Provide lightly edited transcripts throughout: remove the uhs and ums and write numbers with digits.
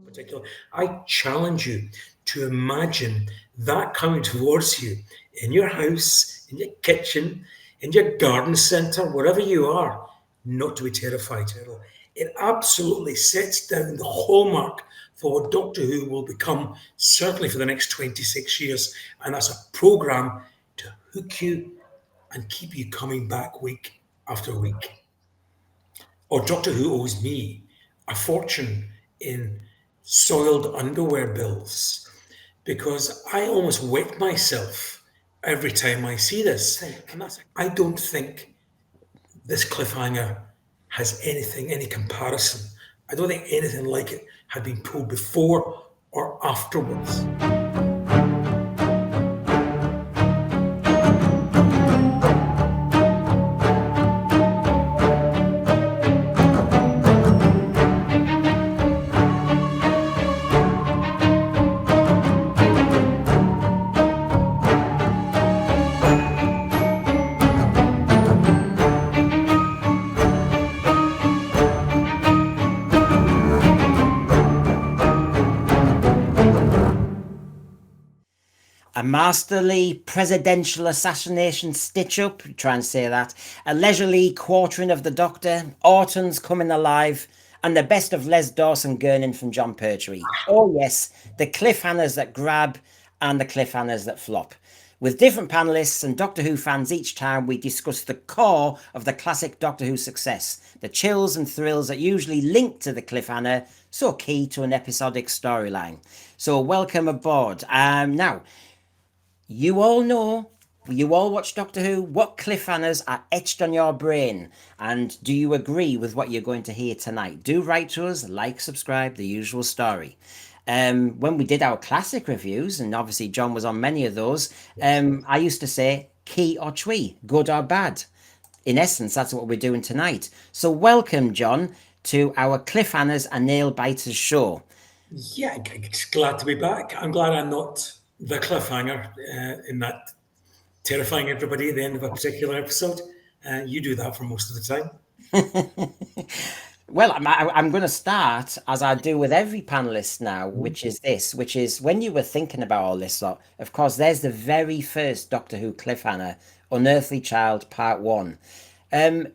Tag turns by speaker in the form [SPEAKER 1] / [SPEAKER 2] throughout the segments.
[SPEAKER 1] particular, I challenge you to imagine that coming towards you in your house, in your kitchen, in your garden centre, wherever you are, not to be terrified. It absolutely sets down the hallmark for what Doctor Who will become, certainly for the next 26 years. And that's a programme to hook you and keep you coming back week after week. Or Doctor Who owes me a fortune in soiled underwear bills because I almost wet myself every time I see this. And I don't think this cliffhanger has anything, any comparison. I don't think anything like it had been pulled before or afterwards.
[SPEAKER 2] A masterly presidential assassination stitch-up, try and say that, a leisurely quartering of the Doctor, Autons coming alive, and the best of Les Dawson Gurning from John Pertwee. Oh yes, the cliffhangers that grab and the cliffhangers that flop. With different panellists and Doctor Who fans each time, we discuss the core of the classic Doctor Who success, the chills and thrills that usually link to the cliffhanger, so key to an episodic storyline. So welcome aboard. Now, you all know, you all watch Doctor Who, what cliffhangers are etched on your brain? And do you agree with what you're going to hear tonight? Do write to us, like, subscribe, the usual story. When we did our classic reviews, and obviously John was on many of those, I used to say key or twee, good or bad. In essence, that's what we're doing tonight. So welcome, John, to our Cliffhangers and Nail Biters show.
[SPEAKER 1] Yeah, glad to be back. I'm glad I'm not the cliffhanger in that terrifying everybody at the end of a particular episode. You do that for most of the time.
[SPEAKER 2] Well, I'm going to start, as I do with every panelist now, which is when you were thinking about all this lot, of course, there's the very first Doctor Who cliffhanger, Unearthly Child, Part 1.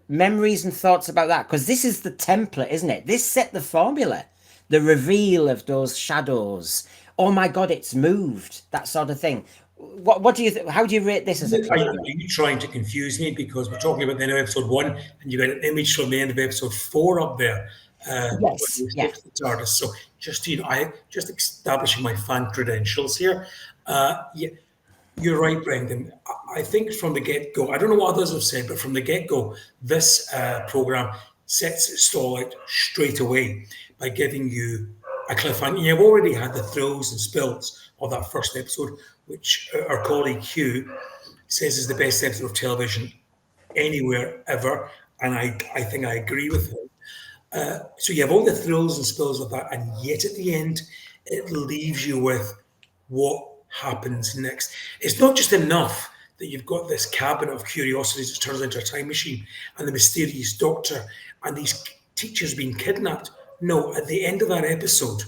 [SPEAKER 2] Memories and thoughts about that? Because this is the template, isn't it? This set the formula. The reveal of those shadows. Oh my God, it's moved. That sort of thing. What do you how do you rate this as a cliffhanger?
[SPEAKER 1] Are you trying to confuse me because we're talking about the end of episode 1 and you got an image from the end of episode 4 up there?
[SPEAKER 2] Yes. Yeah.
[SPEAKER 1] The TARDIS. So just I just establishing my fan credentials here. Yeah, you're right, Brendan. I think from the get-go, I don't know what others have said, but from the get-go, this program sets its stall out straight away by giving you a cliffhanger. You've already had the thrills and spills of that first episode, which our colleague Hugh says is the best episode of television anywhere ever, and I think I agree with him. So you have all the thrills and spills of that, and yet at the end, it leaves you with what happens next. It's not just enough that you've got this cabinet of curiosities that turns into a time machine and the mysterious Doctor and these teachers being kidnapped. No, at the end of that episode,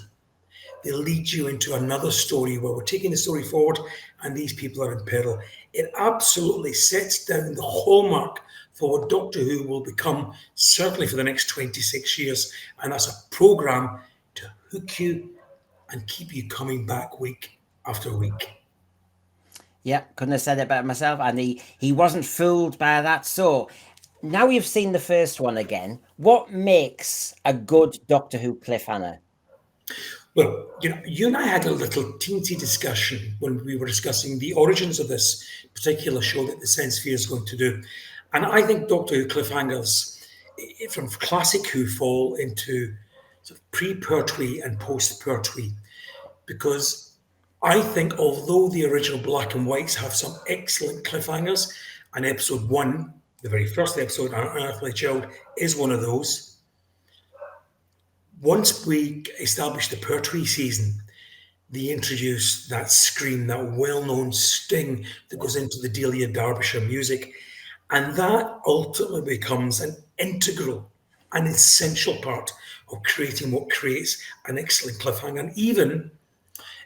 [SPEAKER 1] they lead you into another story where we're taking the story forward and these people are in peril. It absolutely sets down the hallmark for what Doctor Who will become, certainly for the next 26 years. And that's a programme to hook you and keep you coming back week after week.
[SPEAKER 2] Yeah, couldn't have said it better myself. And he wasn't fooled by that. So now you've seen the first one again. What makes a good Doctor Who cliffhanger?
[SPEAKER 1] Well, you and I had a little teensy discussion when we were discussing the origins of this particular show that the Sense Sphere is going to do. And I think Doctor Who cliffhangers from classic Who fall into sort of pre-Pertwee and post-Pertwee, because I think although the original black and whites have some excellent cliffhangers, and episode 1, the very first episode, Unearthly Child, is one of those. Once we establish the Pertwee season, they introduce that scream, that well-known sting that goes into the Delia Derbyshire music, and that ultimately becomes an integral an essential part of creating what creates an excellent cliffhanger. And even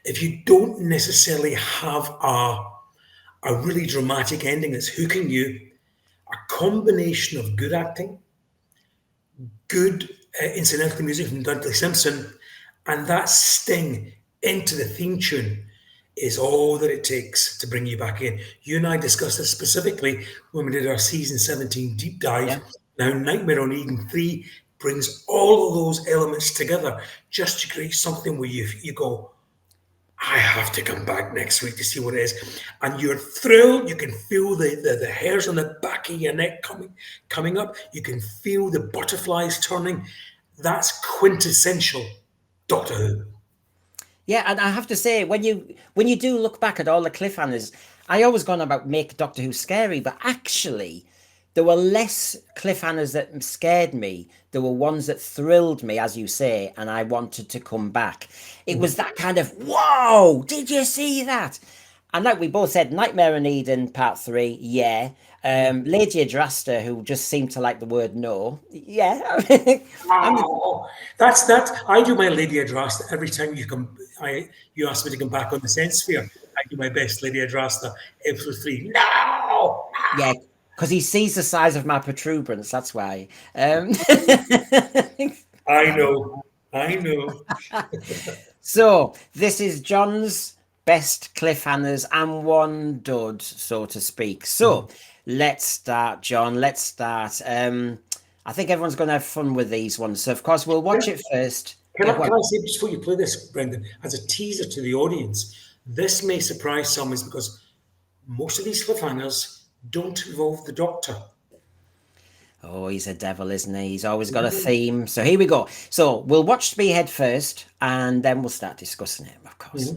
[SPEAKER 1] if you don't necessarily have a really dramatic ending that's hooking you, a combination of good acting, good incidental music from Dudley Simpson, and that sting into the theme tune is all that it takes to bring you back in. You and I discussed this specifically when we did our season 17 deep dive.
[SPEAKER 2] Yeah.
[SPEAKER 1] Now, Nightmare on Eden 3 brings all of those elements together just to create something where you go, I have to come back next week to see what it is. And you're thrilled. You can feel the hairs on the back of your neck coming up. You can feel the butterflies turning. That's quintessential Doctor Who.
[SPEAKER 2] Yeah, and I have to say, when you do look back at all the cliffhangers, I always gone about make Doctor Who scary, but actually there were less cliffhangers that scared me. There were ones that thrilled me, as you say, and I wanted to come back. It was that kind of, whoa, did you see that? And like we both said, Nightmare on Eden Part 3, yeah. Lady Adrasta, who just seemed to like the word no, yeah.
[SPEAKER 1] Oh, that's that. I do my Lady Adrasta every time you ask me to come back on the Sense Sphere. I do my best Lady Adrasta, episode 3. No!
[SPEAKER 2] Yeah, because he sees the size of my protuberance. That's why.
[SPEAKER 1] I know. I know.
[SPEAKER 2] So this is John's best cliffhangers and one dud, so to speak. So let's start, John. Let's start. I think everyone's going to have fun with these ones. So of course we'll watch it first.
[SPEAKER 1] Can I say, just before you play this, Brendan, as a teaser to the audience, this may surprise some is because most of these cliffhangers don't involve the Doctor.
[SPEAKER 2] Oh, he's a devil, isn't he? He's always got a theme. So here we go. So we'll watch Spearhead first, and then we'll start discussing it, of course.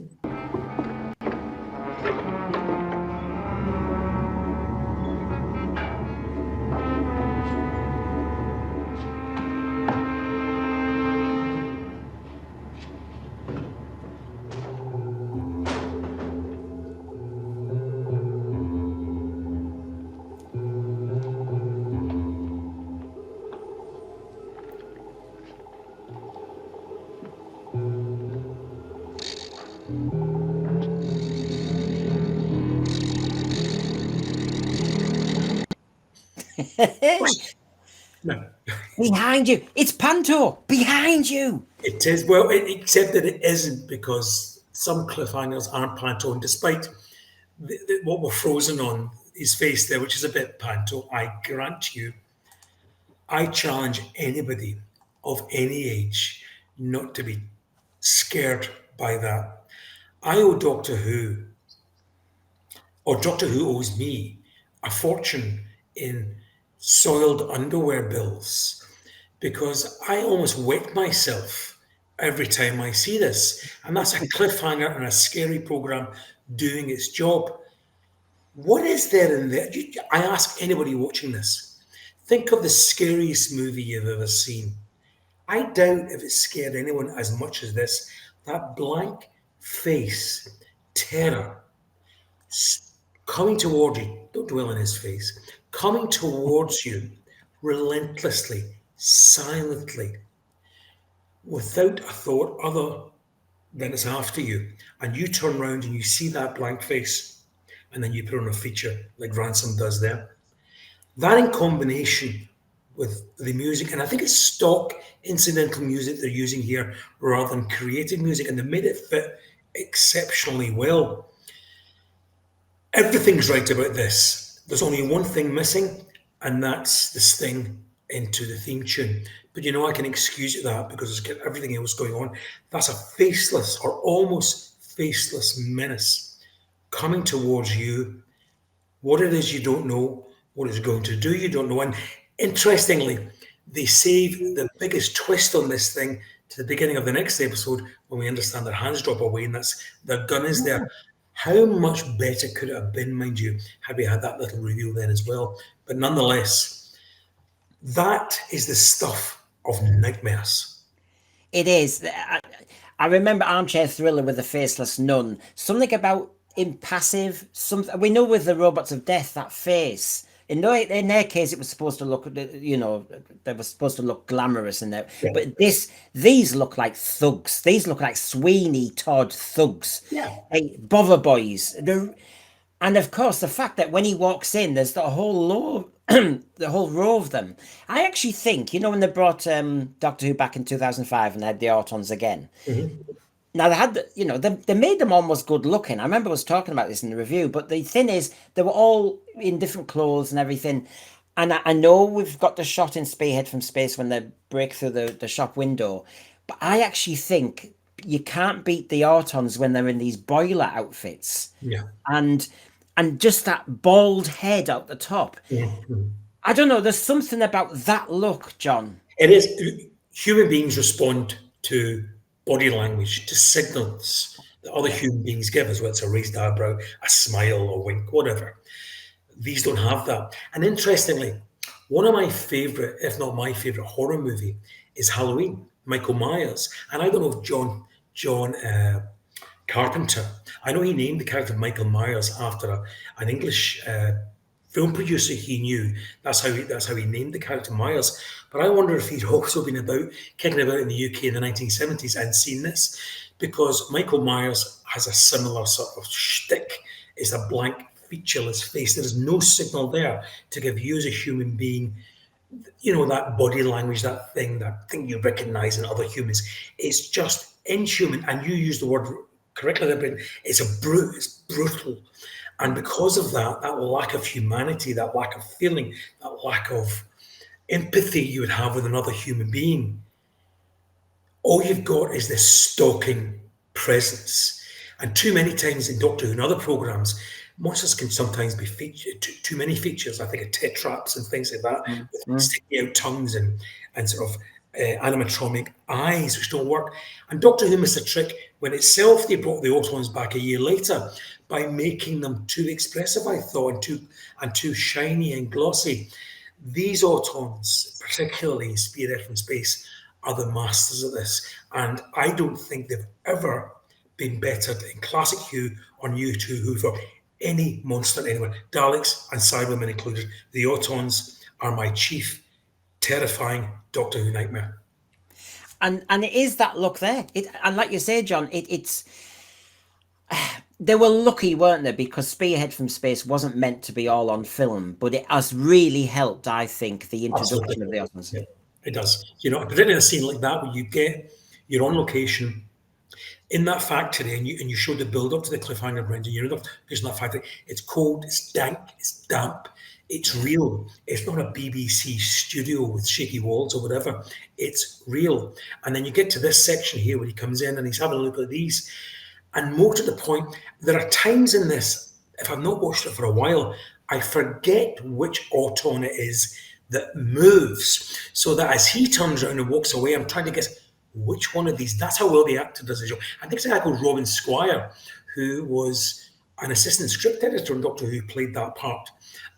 [SPEAKER 1] No.
[SPEAKER 2] Behind you. It's Panto. Behind you.
[SPEAKER 1] It is. Well, except that it isn't, because some cliffhangers aren't Panto, and despite what we're frozen on his face there, which is a bit Panto, I grant you, I challenge anybody of any age not to be scared by that. I owe Doctor Who, or Doctor Who owes me, a fortune in soiled underwear bills, because I almost wet myself every time I see this. And that's a cliffhanger and a scary program doing its job. What is there in there? I ask anybody watching this, think of the scariest movie you've ever seen. I doubt if it scared anyone as much as this. That blank face, terror, coming toward you, don't dwell on his face, coming towards you relentlessly, silently, without a thought other than it's after you. And you turn around and you see that blank face, and then you put on a feature like Ransom does there. That in combination with the music, and I think it's stock incidental music they're using here rather than creative music, and they made it fit exceptionally well. Everything's right about this. There's only one thing missing, and that's the sting into the theme tune. But I can excuse that because it's got everything else going on. That's a faceless or almost faceless menace coming towards you. What it is, you don't know. What it's going to do, you don't know. And interestingly, they save the biggest twist on this thing to the beginning of the next episode, when we understand their hands drop away and that's their gun is there. How much better could it have been, mind you, had we had that little reveal then as well? But nonetheless, that is the stuff of nightmares.
[SPEAKER 2] It is. I remember Armchair Thriller with the Faceless Nun. Something about impassive. Something we know with the Robots of Death, that face In their case, it was supposed to look, they were supposed to look glamorous in there.
[SPEAKER 1] Yeah.
[SPEAKER 2] But these look like thugs. These look like Sweeney Todd thugs.
[SPEAKER 1] Yeah.
[SPEAKER 2] Hey, bother boys. And of course, the fact that when he walks in, there's the whole the whole row of them. I actually think, when they brought Doctor Who back in 2005 and they had the Autons again.
[SPEAKER 1] Mm-hmm.
[SPEAKER 2] Now they had, they made them almost good looking. I remember I was talking about this in the review, but the thing is, they were all in different clothes and everything. And I know we've got the shot in Spearhead from space when they break through the shop window, but I actually think you can't beat the Autons when they're in these boiler outfits.
[SPEAKER 1] Yeah.
[SPEAKER 2] And just that bald head out the top.
[SPEAKER 1] Mm-hmm.
[SPEAKER 2] I don't know. There's something about that look, John.
[SPEAKER 1] It is. Human beings respond to body language, to signals that other human beings give us, whether it's a raised eyebrow, a smile, a wink, whatever. These don't have that. And interestingly, one of my favourite, if not my favourite horror movie is Halloween, Michael Myers. And I don't know if John Carpenter, I know he named the character Michael Myers after an English film producer he knew. That's how he named the character Myers. But I wonder if he'd also been kicking about in the UK in the 1970s and seen this, because Michael Myers has a similar sort of shtick. It's a blank, featureless face. There is no signal there to give you as a human being, that body language, that thing you recognise in other humans. It's just inhuman. And you use the word correctly there, but it's brutal. And because of that lack of humanity, that lack of feeling, that lack of empathy you would have with another human being, all you've got is this stalking presence. And too many times in Doctor Who and other programmes, monsters can sometimes be featured, too many features. I think of tetraps and things like that, with sticking out tongues and sort of animatronic eyes, which don't work. And Doctor Who missed a trick when itself they brought the Autons back a year later by making them too expressive, I thought, and too shiny and glossy. These Autons, particularly in Spearhead from Space, are the masters of this. And I don't think they've ever been bettered in classic Who or new to Who for any monster anywhere. Daleks and Cybermen included. The Autons are my chief, terrifying Doctor Who nightmare.
[SPEAKER 2] And it is that look there. And like you say, John, it's they were lucky, weren't they? Because Spearhead from Space wasn't meant to be all on film, but it has really helped, I think, the introduction of the Autons.
[SPEAKER 1] Yeah, it does. Particularly in a scene like that where you're on location in that factory and you show the build up to the cliffhanger, Brendan. You're not in that factory. It's cold, it's dank, it's damp. It's real. It's not a BBC studio with shaky walls or whatever. It's real. And then you get to this section here where he comes in and he's having a look at these. And more to the point, there are times in this, if I've not watched it for a while, I forget which Auton it is that moves. So that as he turns around and walks away, I'm trying to guess which one of these. That's how well the actor does his job. I think it's a guy called Robin Squire, who was an assistant script editor on Doctor Who, played that part.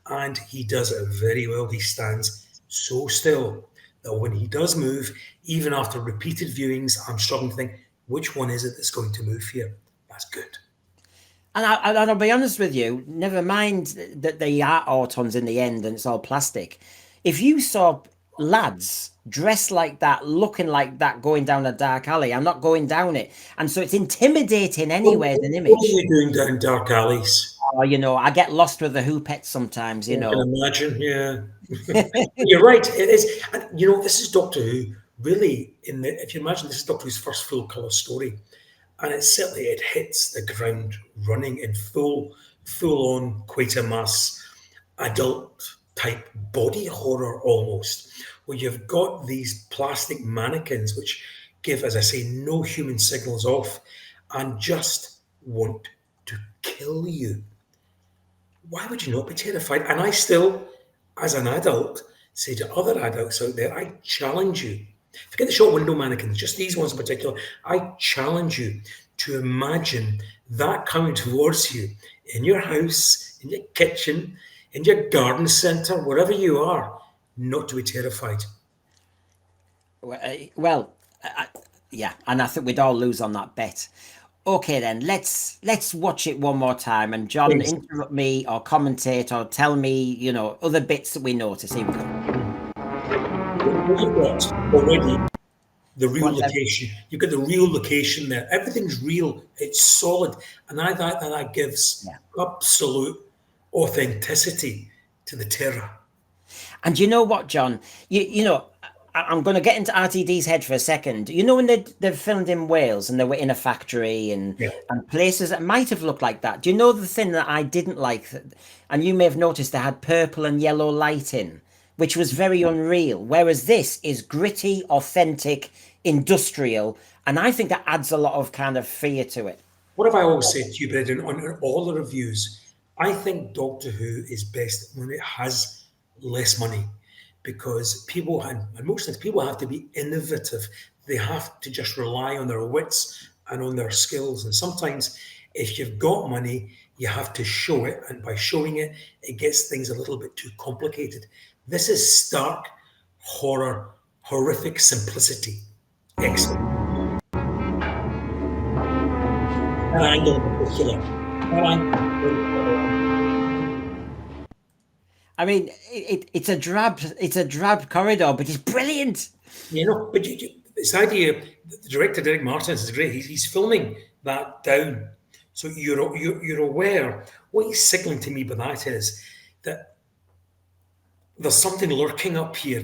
[SPEAKER 1] And he does it very well. He stands so still that when he does move, even after repeated viewings, I'm struggling to think, which one is it that's going to move here? That's good.
[SPEAKER 2] And I'll be honest with you, never mind that they are Autons in the end and it's all plastic. If you saw lads dressed like that, looking like that, going down a dark alley, I'm not going down it. And so it's intimidating anyway as an image.
[SPEAKER 1] What are you doing down dark alleys?
[SPEAKER 2] I get lost with the Who-pets sometimes,
[SPEAKER 1] I can imagine, yeah. You're right, it is. And, this is Doctor Who, really, if you imagine, this is Doctor Who's first full-colour story. And it hits the ground running in full-on Quatermass adult-type body horror almost, where you've got these plastic mannequins which give, as I say, no human signals off and just want to kill you. Why would you not be terrified? And I still, as an adult, say to other adults out there, I challenge you. Forget the shop window mannequins, just these ones in particular. I challenge you to imagine that coming towards you in your house, in your kitchen, in your garden centre, wherever you are, not to be terrified.
[SPEAKER 2] Yeah, and I think we'd all lose on that bet. Okay, then let's watch it one more time, and John,
[SPEAKER 1] Please.
[SPEAKER 2] interrupt me or commentate or tell me, other bits that we notice. Here we go.
[SPEAKER 1] You've got already the
[SPEAKER 2] Go
[SPEAKER 1] real
[SPEAKER 2] on, Dev.
[SPEAKER 1] location. You've got the real location there. Everything's real. It's solid, and I think that gives
[SPEAKER 2] Yeah.
[SPEAKER 1] absolute authenticity to the terror.
[SPEAKER 2] And you know what, John? I'm going to get into RTD's head for a second. You know when they filmed in Wales and they were in a factory and
[SPEAKER 1] Yeah.
[SPEAKER 2] and places that might have looked like that. Do you know the thing that I didn't like? And you may have noticed they had purple and yellow lighting, which was very unreal. Whereas this is gritty, authentic, industrial, and I think that adds a lot of kind of fear to it.
[SPEAKER 1] What have I always said to you, Brendan, on all the reviews? I think Doctor Who is best when it has less money because people, and most times, people have to be innovative. They have to just rely on their wits and on their skills. And sometimes, if you've got money, you have to show it. And by showing it, it gets things a little bit too complicated. This is stark horror, horrific simplicity. Excellent. That angle in particular. That angle.
[SPEAKER 2] I mean, it's a drab corridor, but it's brilliant.
[SPEAKER 1] But this idea, the director Derek Martins is great. He's filming that down, so you're aware. What he's signaling to me by that is that there's something lurking up here.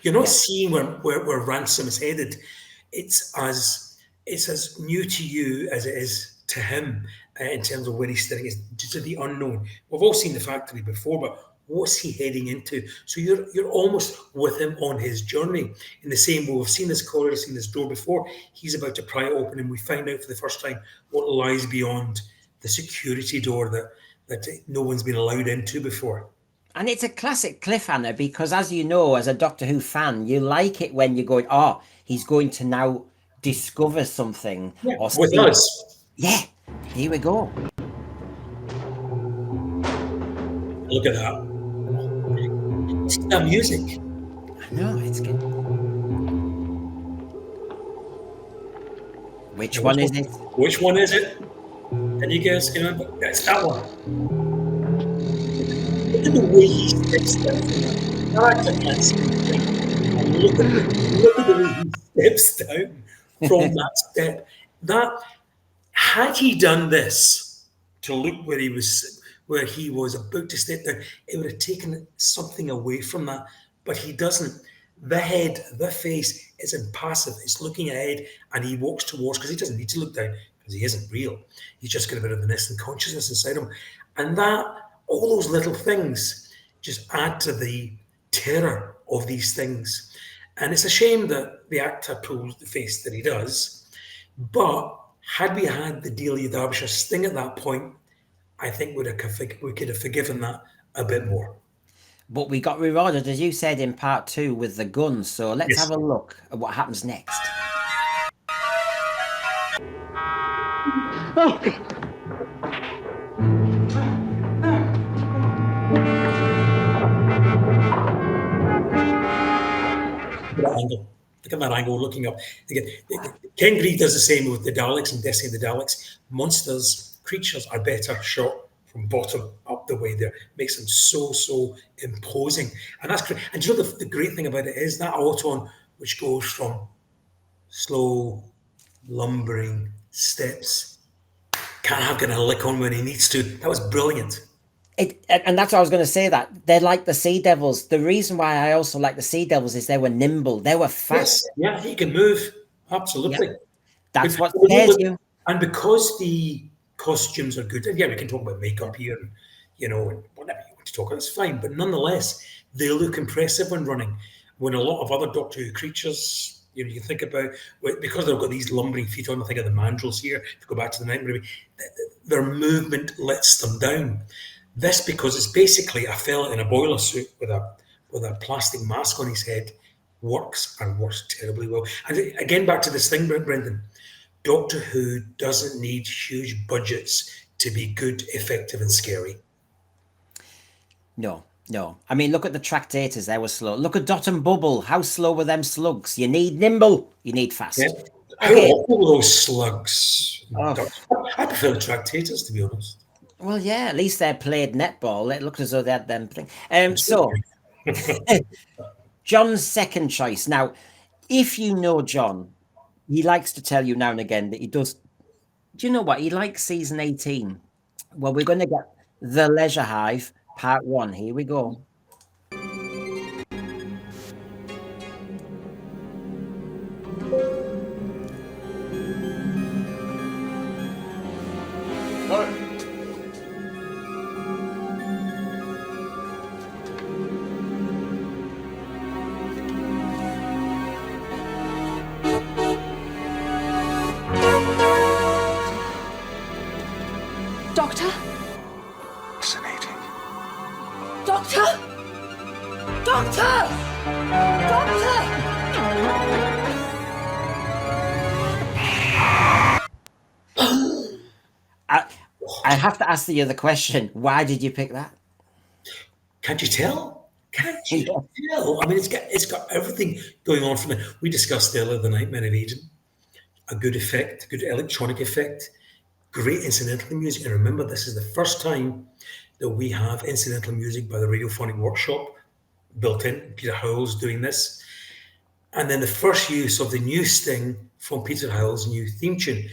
[SPEAKER 1] You're not
[SPEAKER 2] Yeah.
[SPEAKER 1] seeing where Ransom is headed. It's as new to you as it is to him in terms of where he's steering. It's due to the unknown. We've all seen the factory before, but what's he heading into? So you're almost with him on his journey. In the same way, we've seen this corridor, seen this door before. He's about to pry it open, and we find out for the first time what lies beyond the security door that no one's been allowed into before.
[SPEAKER 2] And it's a classic cliffhanger because, as you know, as a Doctor Who fan, you like it when you're going, oh, he's going to now discover something
[SPEAKER 1] Yeah,
[SPEAKER 2] or
[SPEAKER 1] with
[SPEAKER 2] see.
[SPEAKER 1] us.
[SPEAKER 2] Yeah, here we go.
[SPEAKER 1] Look at that. See that music.
[SPEAKER 2] I know, it's good. Which one is it?
[SPEAKER 1] Which one is it? Can you guess? Remember? It's that one. Look at the way he steps down from that character can't see anything. And look at the way he steps down from that step. Had he done this to look where he was about to step down, it would have taken something away from that. But he doesn't. The head, the face is impassive. It's looking ahead, and he walks towards because he doesn't need to look down because he isn't real. He's just got a bit of the nesting consciousness inside him, and all those little things just add to the terror of these things. And it's a shame that the actor pulls the face that he does. But had we had the Delia Derbyshire sting at that point, I think we could have forgiven that a bit more.
[SPEAKER 2] But we got rewarded, as you said, in part 2 with the guns. So let's
[SPEAKER 1] Yes.
[SPEAKER 2] have a look at what happens next.
[SPEAKER 1] That angle. Look at that angle looking up. Again, Ken Gree does the same with the Daleks and Destiny of the Daleks. Monsters, creatures are better shot from bottom up the way there. Makes them so imposing. And that's great. And you know the great thing about it is that Auton, which goes from slow, lumbering steps, can't have getting a lick on when he needs to. That was brilliant.
[SPEAKER 2] And that's what I was going to say, that they're like the Sea Devils. The reason why I also like the Sea Devils is they were nimble, they were fast.
[SPEAKER 1] Yes, yeah, he can move. Absolutely.
[SPEAKER 2] Yeah. That's what
[SPEAKER 1] But
[SPEAKER 2] scares you.
[SPEAKER 1] And because the costumes are good, and yeah, we can talk about makeup here and and whatever you want to talk about, it's fine. But nonetheless, they look impressive when running. When a lot of other Doctor Who creatures, you think about, because they've got these lumbering feet on, I think of the mandrels here, if you go back to the Nightmare movie, their movement lets them down. This, because it's basically a fella in a boiler suit with a plastic mask on his head, works and works terribly well. And again, back to this thing, Brendan, Doctor Who doesn't need huge budgets to be good, effective, and scary.
[SPEAKER 2] No. I mean, look at the tractators, they were slow. Look at Dot and Bubble. How slow were them slugs? You need nimble, you need fast.
[SPEAKER 1] Yeah, How
[SPEAKER 2] Okay.
[SPEAKER 1] awful were those slugs?
[SPEAKER 2] Oh,
[SPEAKER 1] I prefer the tractators, to be honest.
[SPEAKER 2] well, yeah. At least they played netball. It looked as though they had them thing. So John's second choice. Now, if you know John, he likes to tell you now and again that he does. Do you know what? He likes season 18. Well, we're going to get The Leisure Hive, part one. Here we go.
[SPEAKER 3] Doctor?
[SPEAKER 4] Fascinating.
[SPEAKER 3] Doctor? Doctor! Doctor!
[SPEAKER 2] I have to ask the other question. Why did you pick that?
[SPEAKER 1] Can't you tell? Can't you tell? I mean, it's got everything going on from it. We discussed earlier the Nightmare of Eden. A good effect, good electronic effect, great incidental music. And remember, this is the first time that we have incidental music by the Radiophonic Workshop built in. Peter Howell's doing this. And then the first use of the new sting from Peter Howell's new theme tune,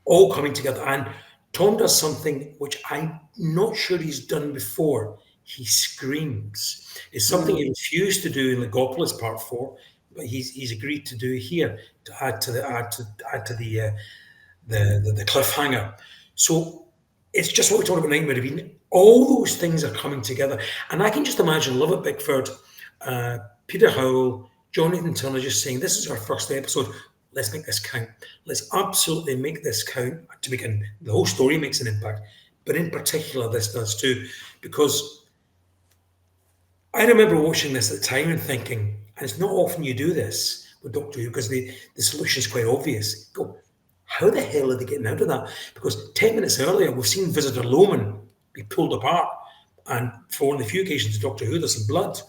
[SPEAKER 1] all coming together. And Tom does something which I'm not sure he's done before. He screams. It's something he refused to do in Legopolis Part 4, but he's agreed to do here to add to the cliffhanger. So it's just what we talked about Nightmare of Eden. All those things are coming together, and I can just imagine Love at Bickford, Peter Howell, Jonathan Turner just saying, "This is our first episode. Let's make this count. Let's absolutely make this count." To begin, the whole story makes an impact, but in particular, this does too, because I remember watching this at the time and thinking, and it's not often you do this with Doctor Who because the solution is quite obvious. Go, how the hell are they getting out of that? Because 10 minutes earlier, we've seen Visitor Loman be pulled apart, and for one of the few occasions in Doctor Who, there's some blood,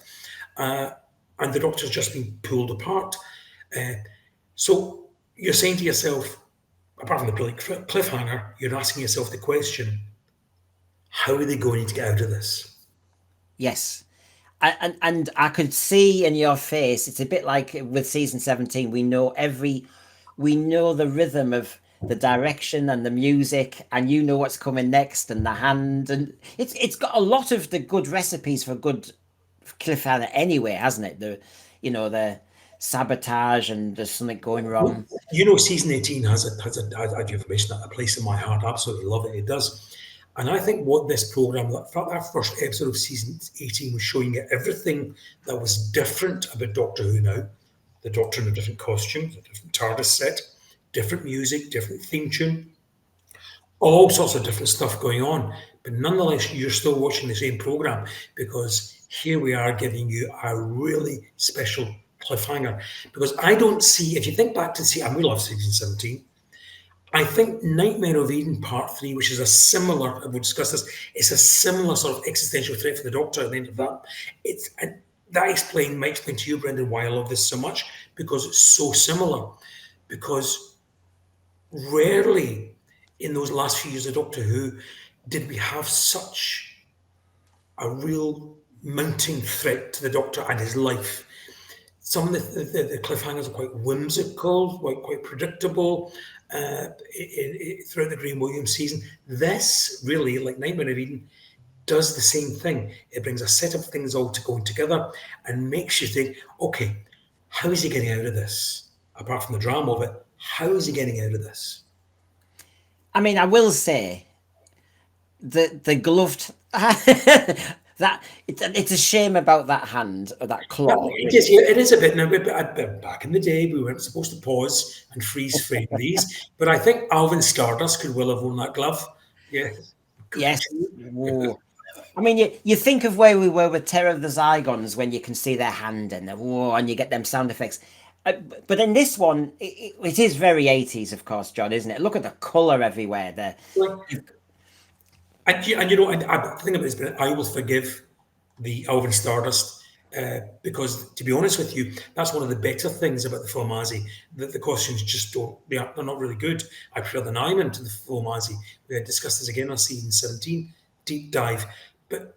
[SPEAKER 1] and the Doctor's just been pulled apart. So you're saying to yourself, apart from the brilliant cliffhanger, you're asking yourself the question, how are they going to get out of this?
[SPEAKER 2] Yes. And I could see in your face, it's a bit like with season 17, we know the rhythm of the direction and the music, and you know what's coming next, and the hand, and it's got a lot of the good recipes for good cliffhanger anyway, hasn't it? The sabotage and there's something going wrong.
[SPEAKER 1] You know, season 18 has a information that a place in my heart. Absolutely love it. It does. And I think what this program, that first episode of season 18 was showing you everything that was different about Doctor Who now. The Doctor in a different costume, a different TARDIS set, different music, different theme tune, all sorts of different stuff going on. But nonetheless, you're still watching the same program because here we are giving you a really special cliffhanger. Because I don't see, if you think back to see, and we love season 17, I think Nightmare of Eden Part 3, which is a similar, we'll discuss this, it's a similar sort of existential threat for the Doctor at the end of that. And that might explain to you, Brendan, why I love this so much, because it's so similar. Because rarely in those last few years of Doctor Who did we have such a real mounting threat to the Doctor and his life. Some of the cliffhangers are quite whimsical, quite predictable throughout the Graham Williams season. This really, like Nightmare of Eden, does the same thing. It brings a set of things all going together and makes you think, okay, how is he getting out of this? Apart from the drama of it, how is he getting out of this?
[SPEAKER 2] I mean, I will say the gloved that it's a shame about that hand or that claw.
[SPEAKER 1] It is, yeah, it is a bit now. Back in the day, we weren't supposed to pause and freeze frame these, but I think Alvin Stardust could well have worn that glove. Yeah.
[SPEAKER 2] Yes. Whoa. I mean, you think of where we were with Terror of the Zygons when you can see their hand and and you get them sound effects. But in this one, it is very 80s, of course, John, isn't it? Look at the colour everywhere there.
[SPEAKER 1] And you know, I think about this, but I will forgive the Alvin Stardust Because to be honest with you, that's one of the better things about the Formazi, that the costumes just don't, they're not really good. I prefer the Nyman to the Formazi. We had discussed this again on season 17, deep dive. But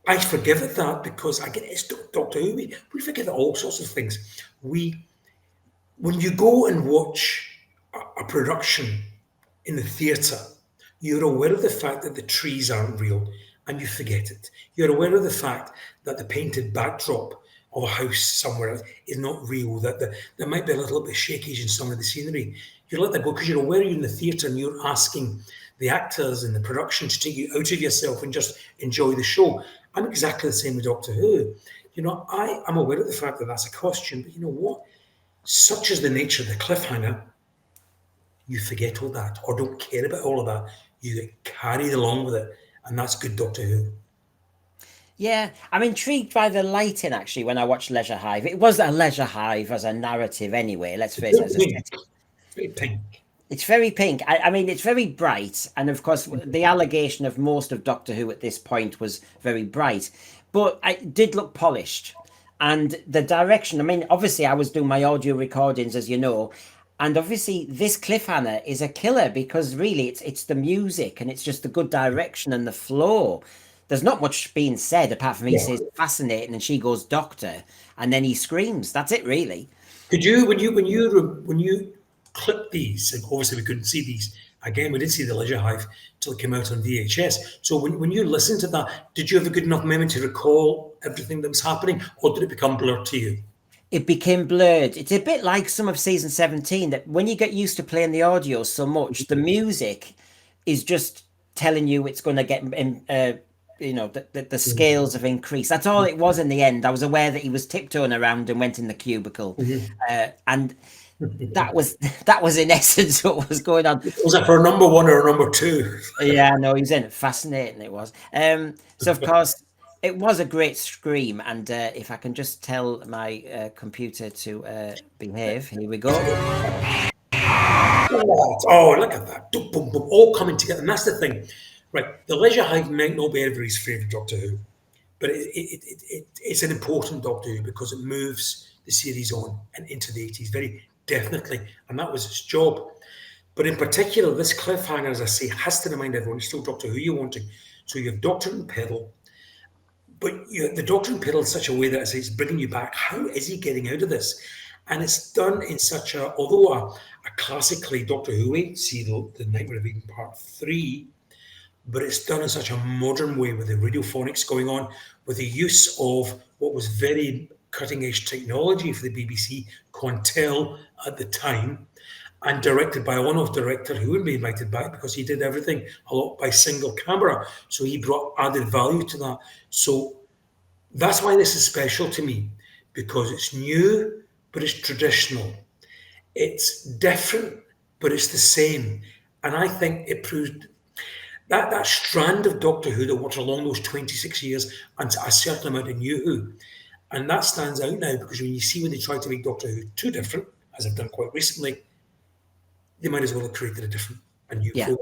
[SPEAKER 1] I forgive it that because, again, it's Doctor Who. We forgive all sorts of things. When you go and watch a production in the theatre, you're aware of the fact that the trees aren't real and you forget it. You're aware of the fact that the painted backdrop of a house somewhere is not real, that there might be a little bit of shakeage in some of the scenery. You let that go because you're aware you're in the theatre and you're asking the actors and the production to take you out of yourself and just enjoy the show. I'm exactly the same with Doctor Who. I'm aware of the fact that that's a costume, but you know what? Such is the nature of the cliffhanger, you forget all that or don't care about all of that. You get carried along with it, and that's good Doctor Who.
[SPEAKER 2] Yeah, I'm intrigued by the lighting actually when I watched Leisure Hive. It was a Leisure Hive as a narrative anyway, let's face it. As a
[SPEAKER 1] Pink. Very pink.
[SPEAKER 2] It's very pink. I mean, it's very bright. And of course, the allegation of most of Doctor Who at this point was very bright. But it did look polished. And the direction, I mean, obviously, I was doing my audio recordings, as you know. And obviously, this cliffhanger is a killer because really it's the music and it's just the good direction and the flow. There's not much being said apart from he says fascinating and she goes doctor and then he screams. That's it, really.
[SPEAKER 1] Could you, when you clip these, and obviously we couldn't see these again, we didn't see the Leisure Hive till it came out on VHS. So when you listened to that, did you have a good enough memory to recall everything that was happening, or did it become blurred to you?
[SPEAKER 2] It became blurred. It's a bit like some of season 17 that when you get used to playing the audio so much, the music is just telling you it's going to get the scales have increased. That's all it was in the end. I was aware that he was tiptoeing around and went in the cubicle, and that was in essence what was going on.
[SPEAKER 1] Was that for a number one or a number two?
[SPEAKER 2] Yeah, no, he's in it. Fascinating it was. So of course it was a great scream, and if I can just tell my computer to behave, here we go.
[SPEAKER 1] Oh, look at that. Boom, boom, boom, all coming together. And that's the thing. Right, the Leisure Hive might not be everybody's favourite Doctor Who, but it's an important Doctor Who because it moves the series on and into the 80s very definitely, and that was its job. But in particular, this cliffhanger, as I say, has to remind everyone it's still Doctor Who you're wanting. So you have Doctor and Peril, but the Doctor and Peril in such a way that it's bringing you back. How is he getting out of this? And it's done in such although a classically Doctor Who, see the Nightmare of Eden Part 3, but it's done in such a modern way with the radiophonics going on, with the use of what was very cutting-edge technology for the BBC, Quantel at the time, and directed by a one-off director who wouldn't be invited back because he did everything a lot by single camera. So he brought added value to that. So that's why this is special to me, because it's new, but it's traditional. It's different, but it's the same. And I think it proved that strand of Doctor Who that worked along those 26 years and a certain amount of NUwho. And that stands out now because when you see when they tried to make Doctor Who too different, as I've done quite recently, they might as well have created a new program.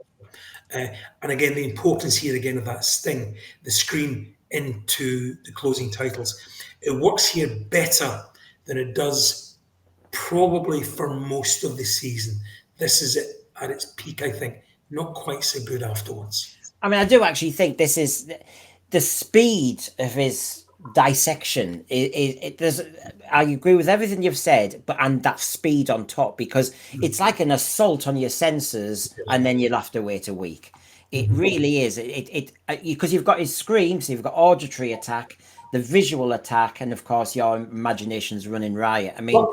[SPEAKER 1] And again, the importance here again of that sting, the scream into the closing titles. It works here better than it does probably for most of the season. This is it at its peak, I think. Not quite so good afterwards.
[SPEAKER 2] I mean, I do actually think this is the speed of his dissection. I agree with everything you've said, and that speed on top, because it's like an assault on your senses, and then you'll have to wait a week. It really is. Because you've got his screams, you've got auditory attack, the visual attack, and of course your imagination's running riot. I mean,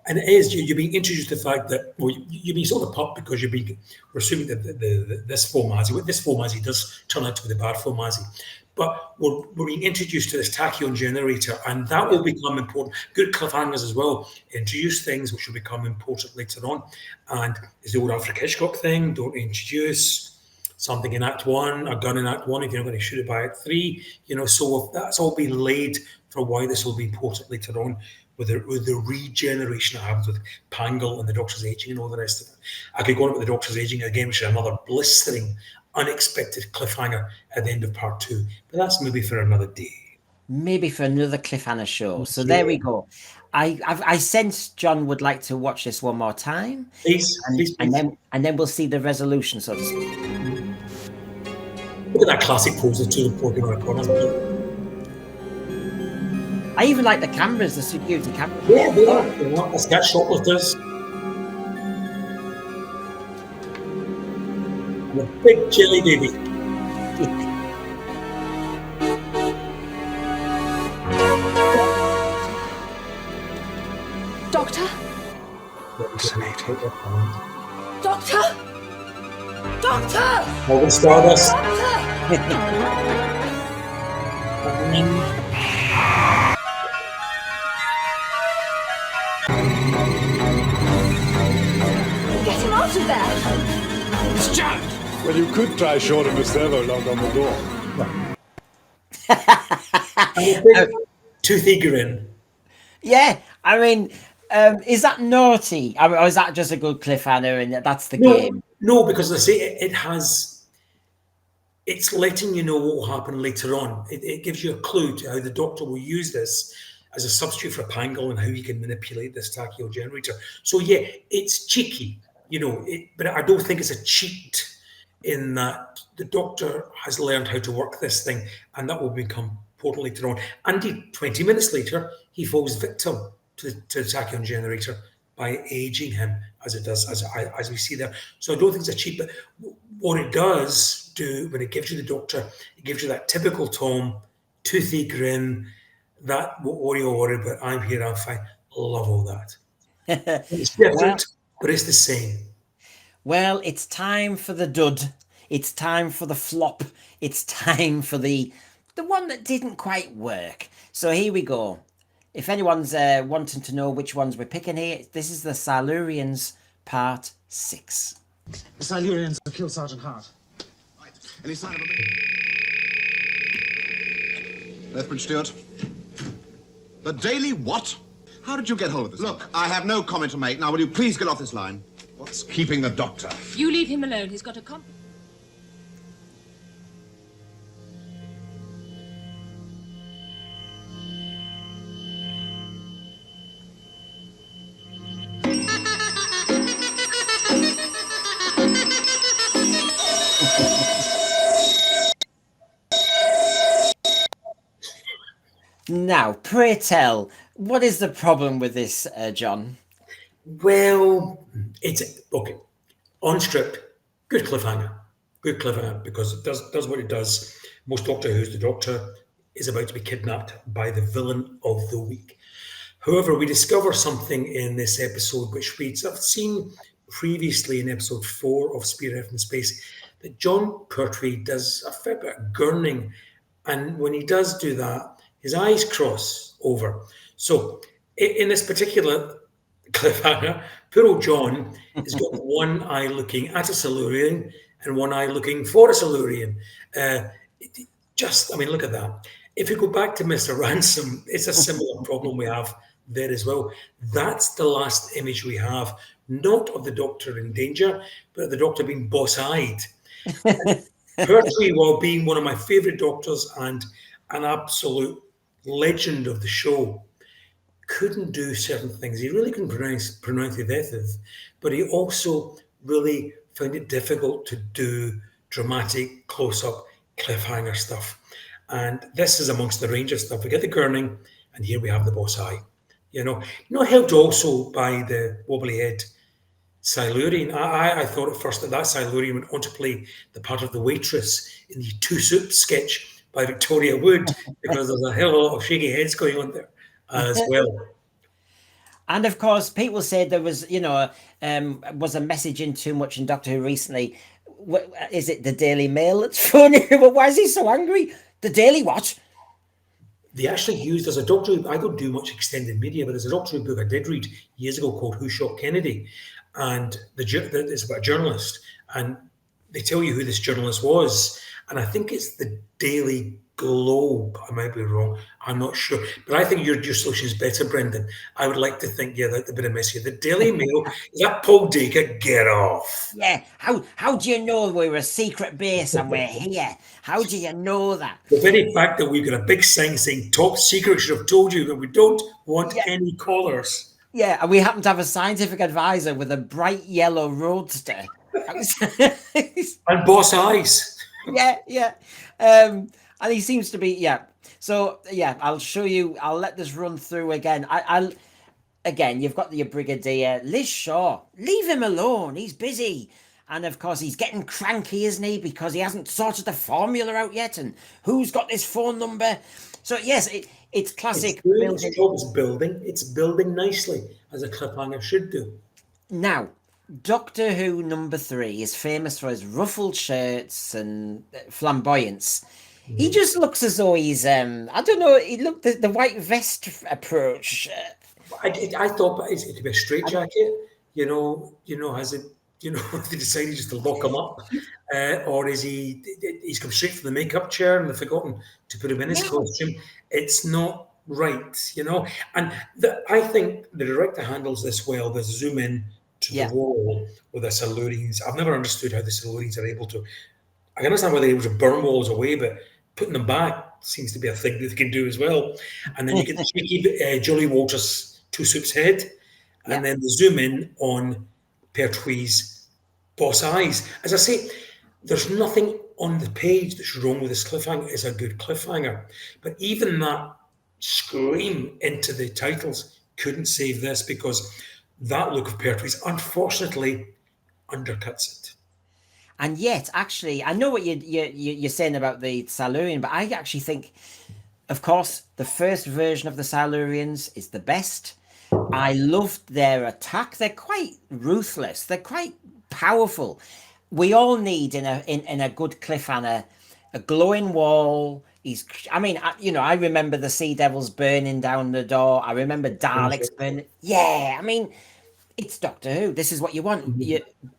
[SPEAKER 1] and it is you're being introduced to the fact that you're being sort of popped because we're assuming that this Formazi does turn out to be the bad Formazi, but we're being introduced to this tachyon generator, and that will become important. Good cliffhangers as well introduce things which will become important later on, and is the old Alfred Hitchcock thing: don't introduce something in Act 1, a gun in Act 1 if you're not going to shoot it by Act 3. So that's all been laid for why this will be important later on with the regeneration that happens with Pangle and the Doctor's aging and all the rest of it. I could go on with the Doctor's aging again, which is another blistering, unexpected cliffhanger at the end of Part 2, but that's maybe for another day.
[SPEAKER 2] maybe for another cliffhanger show. So there we go. I sense John would like to watch this one more time,
[SPEAKER 1] Please, please,
[SPEAKER 2] and
[SPEAKER 1] please.
[SPEAKER 2] then we'll see the resolution, so to speak.
[SPEAKER 1] Look at that classic pose of two poking on a corner.
[SPEAKER 2] I even like the cameras, the security cameras.
[SPEAKER 1] Yeah, they are. You know, that's got shoplifters. And a big jelly baby.
[SPEAKER 3] Doctor?
[SPEAKER 4] Fascinating.
[SPEAKER 3] Doctor? Doctor!
[SPEAKER 1] Morgan Stardust.
[SPEAKER 3] Doctor! Get him out of there!
[SPEAKER 5] It's jammed!
[SPEAKER 6] Well, you could try shorting the servo lock on the door.
[SPEAKER 1] And a big toothy grin.
[SPEAKER 2] Yeah, I mean, is that naughty? I mean, or is that just a good cliffhanger and that's the game?
[SPEAKER 1] No, because I say it's letting you know what will happen later on. It gives you a clue to how the Doctor will use this as a substitute for Pangle and how he can manipulate this tachyon generator. So yeah, it's cheeky, but I don't think it's a cheat in that the Doctor has learned how to work this thing, and that will become important later on. And 20 minutes later, he falls victim to the tachyon generator by aging him, as it does, as we see there. So I don't think it's a cheat, but what it does do when it gives you the Doctor, it gives you that typical Tom, toothy grin, that what are you worried about? I'm here, I'm fine. Love all that. It's different, but it's the same.
[SPEAKER 2] Well, it's time for the dud. It's time for the flop. It's time for the one that didn't quite work. So here we go. If anyone's wanting to know which ones we're picking here, this is the Silurians Part 6.
[SPEAKER 5] The Silurians have killed Sergeant Hart.
[SPEAKER 7] Right. Any sign of a... Lethbridge Stewart. The Daily what? How did you get hold of this? Look, I have no comment to make. Now, will you please get off this line? What's keeping the Doctor?
[SPEAKER 3] You leave him alone. He's got a
[SPEAKER 2] Now, pray tell, what is the problem with this, John?
[SPEAKER 1] Well, it's okay. On strip, good cliffhanger. Good cliffhanger because it does what it does. Most Doctor Who's the Doctor is about to be kidnapped by the villain of the week. However, we discover something in this episode which we've seen previously in episode 4 of Spearhead from Space, that John Pertwee does a fair bit of gurning, and when he does do that, his eyes cross over. So in this particular cliffhanger, poor old John has got one eye looking at a Silurian and one eye looking for a Silurian. Look at that. If you go back to Mr. Ransom, it's a similar problem we have there as well. That's the last image we have, not of the Doctor in danger, but of the Doctor being boss-eyed. Pertwee, while being one of my favourite Doctors and an absolute legend of the show, couldn't do certain things. He really couldn't pronounce the Vethith, but he also really found it difficult to do dramatic close-up cliffhanger stuff. And this is amongst the range of stuff. We get the gurning, and here we have the boss eye. Helped also by the wobbly head Silurian. I thought at first that Silurian went on to play the part of the waitress in the Two Soup sketch by Victoria Wood, because there's a hell of a lot of shaky heads going on there as well.
[SPEAKER 2] And of course, people said there was, was a message in too much in Doctor Who recently. Is it the Daily Mail that's funny? But why is he so angry? The Daily what?
[SPEAKER 1] They actually used, there's a Doctor Who, I don't do much extended media, but there's a Doctor Who book I did read years ago called Who Shot Kennedy? And it's about a journalist, and they tell you who this journalist was. And I think it's the Daily Globe. I might be wrong. I'm not sure. But I think your solution is better, Brendan. I would like to think, yeah, that's a bit of mess here. The Daily Mail, is that Paul Dacre? Get off.
[SPEAKER 2] Yeah. How do you know we're a secret base and we're here? How do you know that?
[SPEAKER 1] The very fact that we've got a big sign saying top secret should have told you that we don't want
[SPEAKER 2] Yeah.
[SPEAKER 1] any callers.
[SPEAKER 2] Yeah, and we happen to have a scientific advisor with a bright yellow roadster.
[SPEAKER 1] And boss eyes.
[SPEAKER 2] Yeah. And he seems to be, yeah. So yeah, I'll show you. I'll let this run through again. I'll again. You've got your brigadier, Liz Shaw. Leave him alone. He's busy. And of course, he's getting cranky, isn't he? Because he hasn't sorted the formula out yet. And who's got this phone number? So yes, it's classic.
[SPEAKER 1] It's building nicely, as a cliffhanger should do.
[SPEAKER 2] Now, Doctor Who #3 is famous for his ruffled shirts and flamboyance. He just looks as though he's, I don't know, he looked at the white vest approach.
[SPEAKER 1] I thought it could be a straitjacket, has it, they decided just to lock him up. Or is he's come straight from the makeup chair and they've forgotten to put him in his costume. It's not right, And I think the director handles this well. There's zoom in to the wall with the Silurians. I've never understood how the Silurians are able to. I can understand why they're able to burn walls away, but putting them back seems to be a thing that they can do as well. And then you get the cheeky Julie Walters Two Soups head, and then the zoom in on Pertwee's boss eyes. As I say, there's nothing on the page that's wrong with this cliffhanger. It's a good cliffhanger. But even that scream into the titles couldn't save this, because that look of Pertwee's unfortunately undercuts it.
[SPEAKER 2] And yet, actually, I know what you're saying about the Silurian, but I actually think, of course, the first version of the Silurians is the best. I loved their attack. They're quite ruthless. They're quite powerful. We all need in a good cliffhanger a glowing wall. I remember the Sea Devils burning down the door. I remember Daleks burning. Yeah, it's Doctor Who. This is what you want.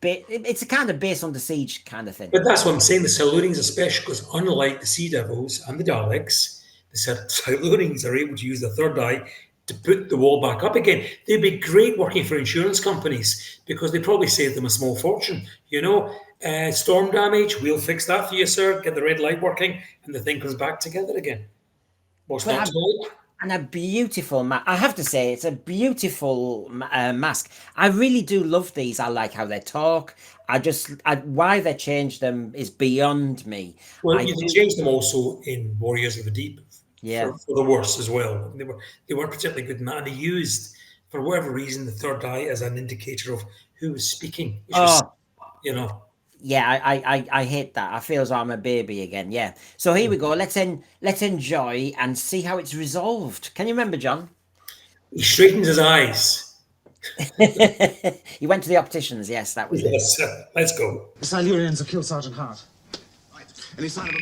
[SPEAKER 2] It's a kind of base under siege kind of thing.
[SPEAKER 1] But that's what I'm saying. The Silurians are special because, unlike the Sea Devils and the Daleks, the Silurians are able to use the third eye to put the wall back up again. They'd be great working for insurance companies because they probably save them a small fortune. Storm damage, we'll fix that for you, sir. Get the red light working, and the thing comes back together again. What's not to like?
[SPEAKER 2] And a beautiful mask. I have to say, it's a beautiful mask. I really do love these. I like how they talk. Why they changed them is beyond me.
[SPEAKER 1] Well, you can change them also in Warriors of the Deep.
[SPEAKER 2] Yeah.
[SPEAKER 1] For the worse as well. They weren't particularly good in that. And they used, for whatever reason, the third eye as an indicator of who was speaking. Which was,
[SPEAKER 2] Yeah, I hate that. I feel as though I'm a baby again. Yeah. So here we go. Let's enjoy and see how it's resolved. Can you remember, John?
[SPEAKER 1] He straightens his eyes.
[SPEAKER 2] He went to the opticians. Yes, that was
[SPEAKER 1] it. Let's go.
[SPEAKER 5] The Silurians have killed Sergeant Hart.
[SPEAKER 7] Right. Any sign of a...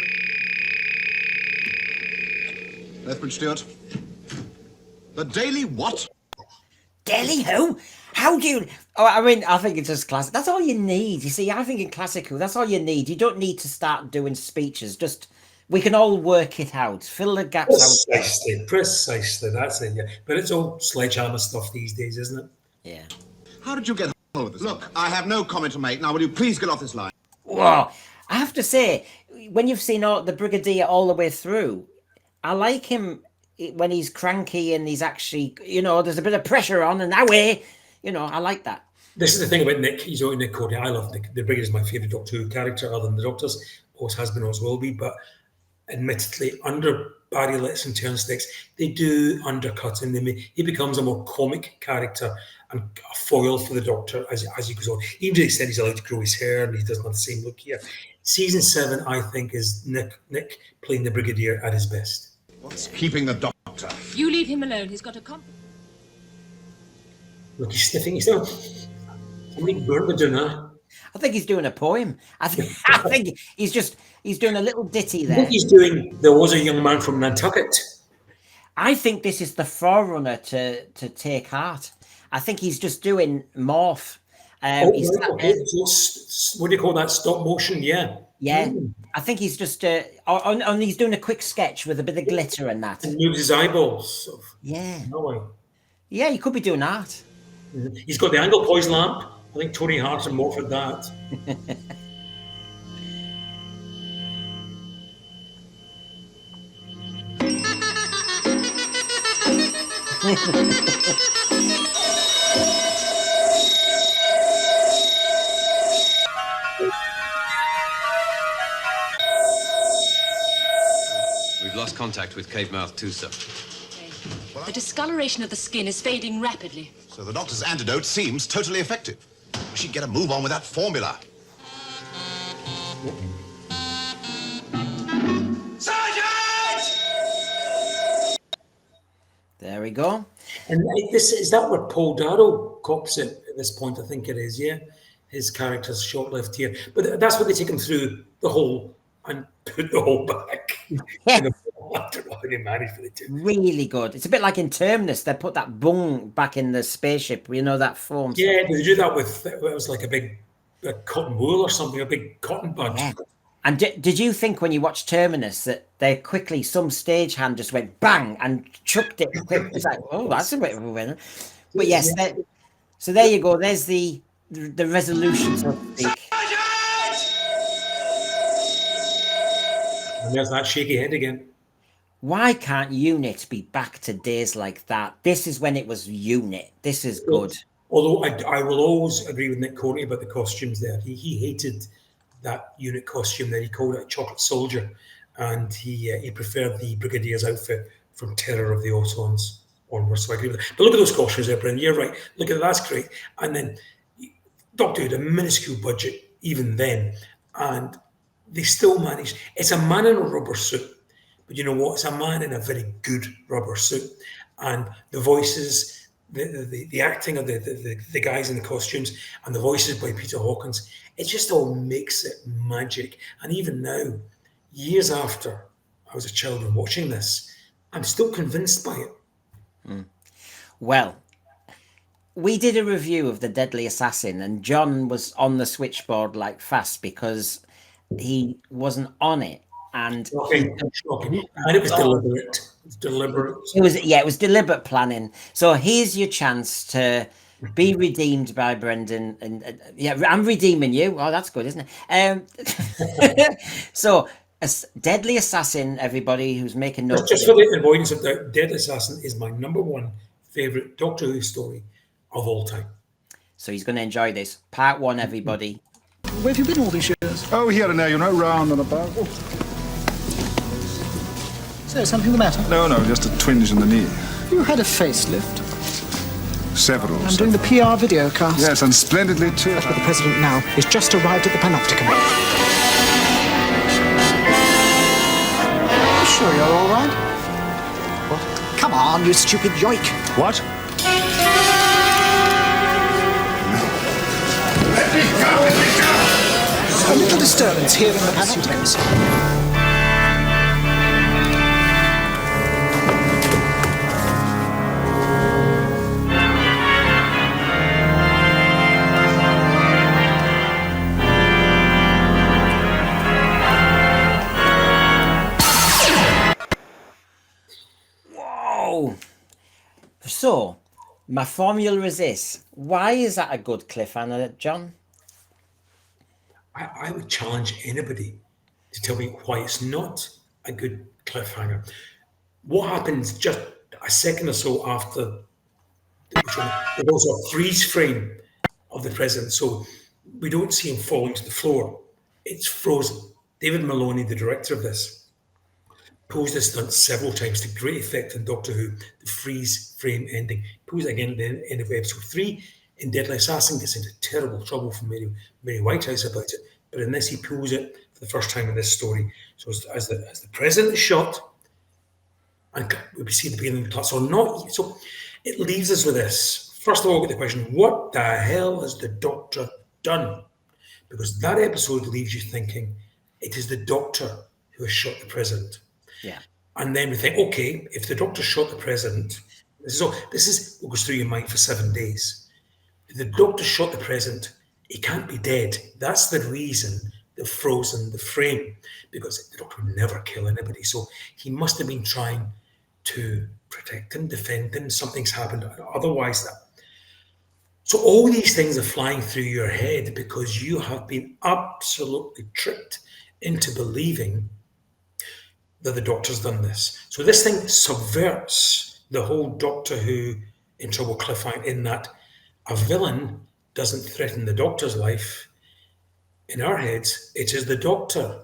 [SPEAKER 7] Lethbridge Stewart. The Daily what?
[SPEAKER 2] Daily Who? How do you... I think it's just classic. That's all you need. You see, I think in classical, that's all you need. You don't need to start doing speeches. Just, we can all work it out. Fill the gaps out.
[SPEAKER 1] Precisely. That's it, yeah. But it's all sledgehammer stuff these days, isn't it?
[SPEAKER 2] Yeah.
[SPEAKER 7] How did you get hold of this? Look, I have no comment to make. Now, will you please get off this line?
[SPEAKER 2] Well, I have to say, when you've seen the Brigadier all the way through, I like him when he's cranky and he's actually, there's a bit of pressure on and away. I like that.
[SPEAKER 1] This is the thing about Nick. He's only Nick Cody. I love Nick. The Brigadier is my favourite Doctor Who character, other than the Doctors. Always has been, always will be. But admittedly, under Barry Letts and Turnsticks, they do undercut him. He becomes a more comic character and a foil for the Doctor as he goes on. Even to the extent he's allowed to grow his hair and he doesn't have the same look here. Season 7, I think, is Nick playing the Brigadier at his best.
[SPEAKER 7] What's keeping the Doctor?
[SPEAKER 3] You leave him alone. He's got a
[SPEAKER 1] Look, he's sniffing. He's down. Somebody burnt the dinner.
[SPEAKER 2] I think he's doing a poem. I think he's doing a little ditty there.
[SPEAKER 1] I think he's doing There Was a Young Man from Nantucket.
[SPEAKER 2] I think this is the forerunner to Take Heart. I think he's just doing Morph.
[SPEAKER 1] Okay. What do you call that? Stop motion? Yeah.
[SPEAKER 2] Yeah, I think he's just and he's doing a quick sketch with a bit of glitter and that.
[SPEAKER 1] And moves his eyeballs. Sort of.
[SPEAKER 2] Yeah,
[SPEAKER 1] No way.
[SPEAKER 2] yeah, he could be doing that.
[SPEAKER 1] He's got the angle poise lamp. I think Tony Hartson morphed that.
[SPEAKER 8] We've lost contact with Cave Mouth 2, sir.
[SPEAKER 9] The discoloration of the skin is fading rapidly.
[SPEAKER 7] So the doctor's antidote seems totally effective. She'd get a move on with that formula. Sergeant!
[SPEAKER 2] There we go.
[SPEAKER 1] And is that what Paul Darrow cops it at this point? I think it is, yeah. His character's short-lived here. But that's what they take him through the hole and put the hole back.
[SPEAKER 2] Yeah.
[SPEAKER 1] I don't know how they managed for the two.
[SPEAKER 2] Really good. It's a bit like in Terminus. They put that bung back in the spaceship. You know, that foam.
[SPEAKER 1] Yeah, they do that with, it was like a cotton wool or something, a big cotton bud.
[SPEAKER 2] Yeah. And did you think when you watched Terminus that they quickly, some stagehand just went bang and chucked it quick? It's like, oh, that's a bit of a winner. But yes, so there you go. There's the resolution, so to speak.
[SPEAKER 1] And there's that shaky head again.
[SPEAKER 2] Why can't Unit be back to days like that? This is when it was Unit. This is good.
[SPEAKER 1] Although I will always agree with Nick Courtney about the costumes there. He hated that Unit costume there. He called it a chocolate soldier. And he preferred the Brigadier's outfit from Terror of the Autons onwards. So I agree with that. But look at those costumes there, Brendan. You're right. Look at that. That's great. And then Doctor had a minuscule budget even then. And they still managed. It's a man in a rubber suit. But you know what? It's a man in a very good rubber suit. And the voices, the acting of the guys in the costumes and the voices by Peter Hawkins, it just all makes it magic. And even now, years after I was a child and watching this, I'm still convinced by it.
[SPEAKER 2] Well, we did a review of The Deadly Assassin and John was on the switchboard like fast because he wasn't on it. And
[SPEAKER 1] shocking. And it was deliberate.
[SPEAKER 2] It was deliberate planning. So here's your chance to be redeemed by Brendan. And yeah, I'm redeeming you. Oh, that's good, isn't it? So, Deadly Assassin, everybody who's making notes.
[SPEAKER 1] Just for the avoidance of doubt, Deadly Assassin is my #1 favourite Doctor Who story of all time.
[SPEAKER 2] So he's going to enjoy this. Part 1, everybody.
[SPEAKER 5] Where have you been all these years?
[SPEAKER 6] Oh, here and there, you know, round and about. Oh.
[SPEAKER 5] So, something the matter?
[SPEAKER 6] No, just a twinge in the knee.
[SPEAKER 5] You had a facelift.
[SPEAKER 6] Several.
[SPEAKER 5] I'm doing the PR video cast.
[SPEAKER 6] Yes, and splendidly too.
[SPEAKER 5] But the president now is just arrived at the Panopticon. You sure you're all right? What? Come on, you stupid yoik.
[SPEAKER 6] What?
[SPEAKER 7] Let me go!
[SPEAKER 5] A little disturbance here in the Panopticon.
[SPEAKER 2] So, my formula is this. Why is that a good cliffhanger, John?
[SPEAKER 1] I would challenge anybody to tell me why it's not a good cliffhanger. What happens just a second or so after there's also a freeze frame of the president, so we don't see him falling to the floor. It's frozen. David Maloney, the director of this, pulls this stunt several times to great effect in Doctor Who, the freeze frame ending. Pulls it again at the end of episode 3. In Deadly Assassin, gets into terrible trouble from Mary Whitehouse about it. But in this, he pulls it for the first time in this story. So as the president is shot, and we see the beginning of the plot. So it leaves us with this. First of all, we get the question, what the hell has the Doctor done? Because that episode leaves you thinking, it is the Doctor who has shot the president.
[SPEAKER 2] Yeah.
[SPEAKER 1] And then we think, okay, if the Doctor shot the president, this is what goes through your mind for 7 days. If the Doctor shot the president, he can't be dead. That's the reason they've frozen the frame because the Doctor would never kill anybody. So he must have been trying to protect him, defend him. Something's happened otherwise. So all these things are flying through your head because you have been absolutely tricked into believing that the Doctor's done this. So this thing subverts the whole Doctor Who in trouble cliffhanger in that a villain doesn't threaten the Doctor's life. In our heads, it is the Doctor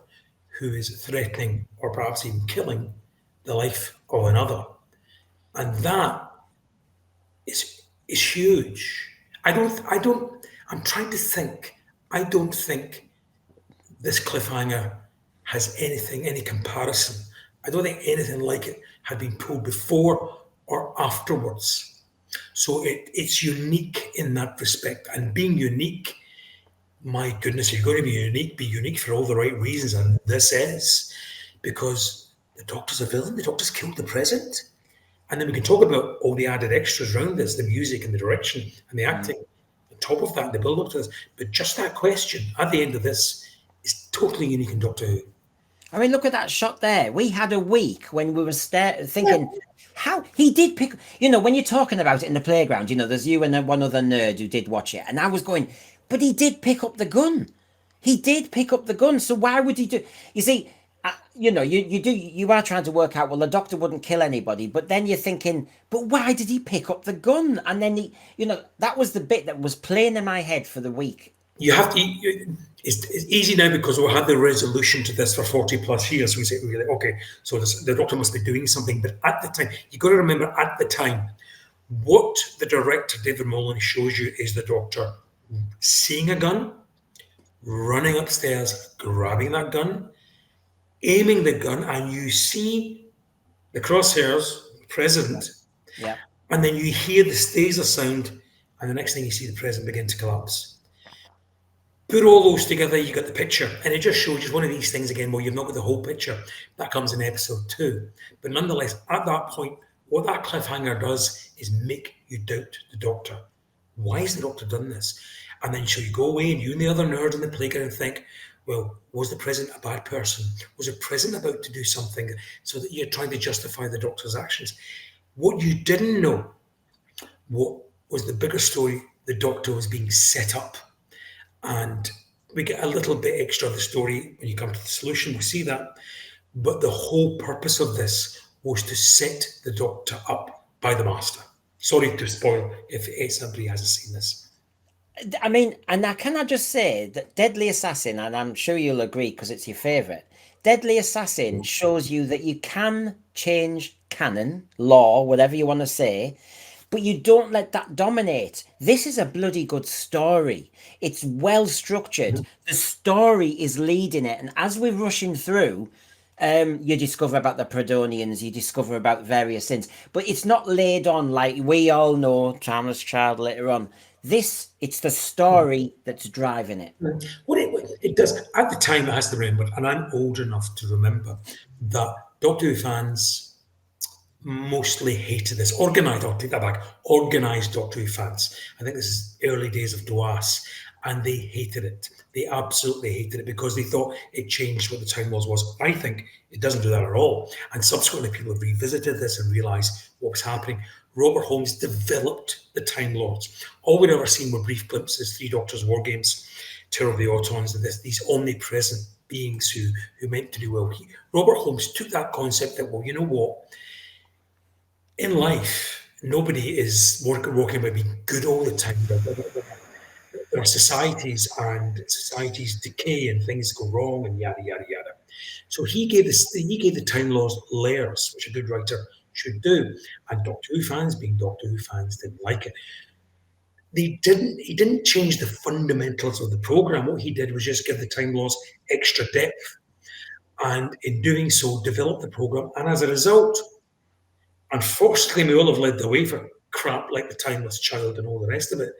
[SPEAKER 1] who is threatening or perhaps even killing the life of another. And that is huge. I'm trying to think. I don't think this cliffhanger has any comparison. I don't think anything like it had been pulled before or afterwards. So it's unique in that respect. And being unique, my goodness, you're going to be unique for all the right reasons. And this is because the Doctor's a villain. The Doctor's killed the President. And then we can talk about all the added extras around this, the music and the direction and the acting. On top of that, the build-up to this. But just that question at the end of this is totally unique in Doctor Who.
[SPEAKER 2] I mean, look at that shot there. We had a week when we were thinking, how he did pick, when you're talking about it in the playground, there's you and one other nerd who did watch it. And I was going, but he did pick up the gun. He did pick up the gun. So why would he do? You see, you are trying to work out, well, the Doctor wouldn't kill anybody. But then you're thinking, but why did he pick up the gun? And then that was the bit that was playing in my head for the week.
[SPEAKER 1] You have to. It's easy now because we had the resolution to this for 40 plus years. We say, okay, so the Doctor must be doing something. But at the time, you've got to remember at the time, what the director, David Mullen, shows you is the Doctor seeing a gun, running upstairs, grabbing that gun, aiming the gun, and you see the crosshairs, President, and then you hear the staser sound, and the next thing you see the President begin to collapse. Put all those together, you get the picture, and it just shows you one of these things again where you've not got the whole picture. That comes in episode 2. But nonetheless, at that point, what that cliffhanger does is make you doubt the Doctor. Why has the Doctor done this? And then so you go away and you and the other nerd in the playground think, well, was the President a bad person? Was the President about to do something so that you're trying to justify the Doctor's actions? What you didn't know, what was the bigger story, the Doctor was being set up. And we get a little bit extra of the story when you come to the solution, we see that. But the whole purpose of this was to set the Doctor up by the Master. Sorry to spoil if somebody hasn't seen this.
[SPEAKER 2] I mean, and now can I just say that Deadly Assassin, and I'm sure you'll agree because it's your favourite, Deadly Assassin shows you that you can change canon, law, whatever you want to say, but you don't let that dominate. This is a bloody good story. It's well structured. The story is leading it. And as we're rushing through, you discover about the Prodonians, you discover about various things, but it's not laid on like we all know, Timeless Child later on. It's the story that's driving it.
[SPEAKER 1] What it does, at the time it has to remember, and I'm old enough to remember that Doctor Who fans mostly hated this. I'll take that back, organised Doctor Who fans. I think this is early days of DOAS, and they hated it. They absolutely hated it because they thought it changed what the Time Lords was. I think it doesn't do that at all. And subsequently, people have revisited this and realised what was happening. Robert Holmes developed the Time Lords. All we'd ever seen were brief glimpses, Three Doctors War Games, Terror of the Autons, and these omnipresent beings who meant to do well. Robert Holmes took that concept that, well, you know what? In life, nobody is walking by being good all the time. There are societies, and societies decay, and things go wrong, and yada yada yada. So he gave the Time Lords layers, which a good writer should do. And Doctor Who fans, being Doctor Who fans, didn't like it. He didn't change the fundamentals of the program. What he did was just give the Time Lords extra depth, and in doing so, develop the program. And as a result, unfortunately, we all have led the way for crap like the Timeless Child and all the rest of it.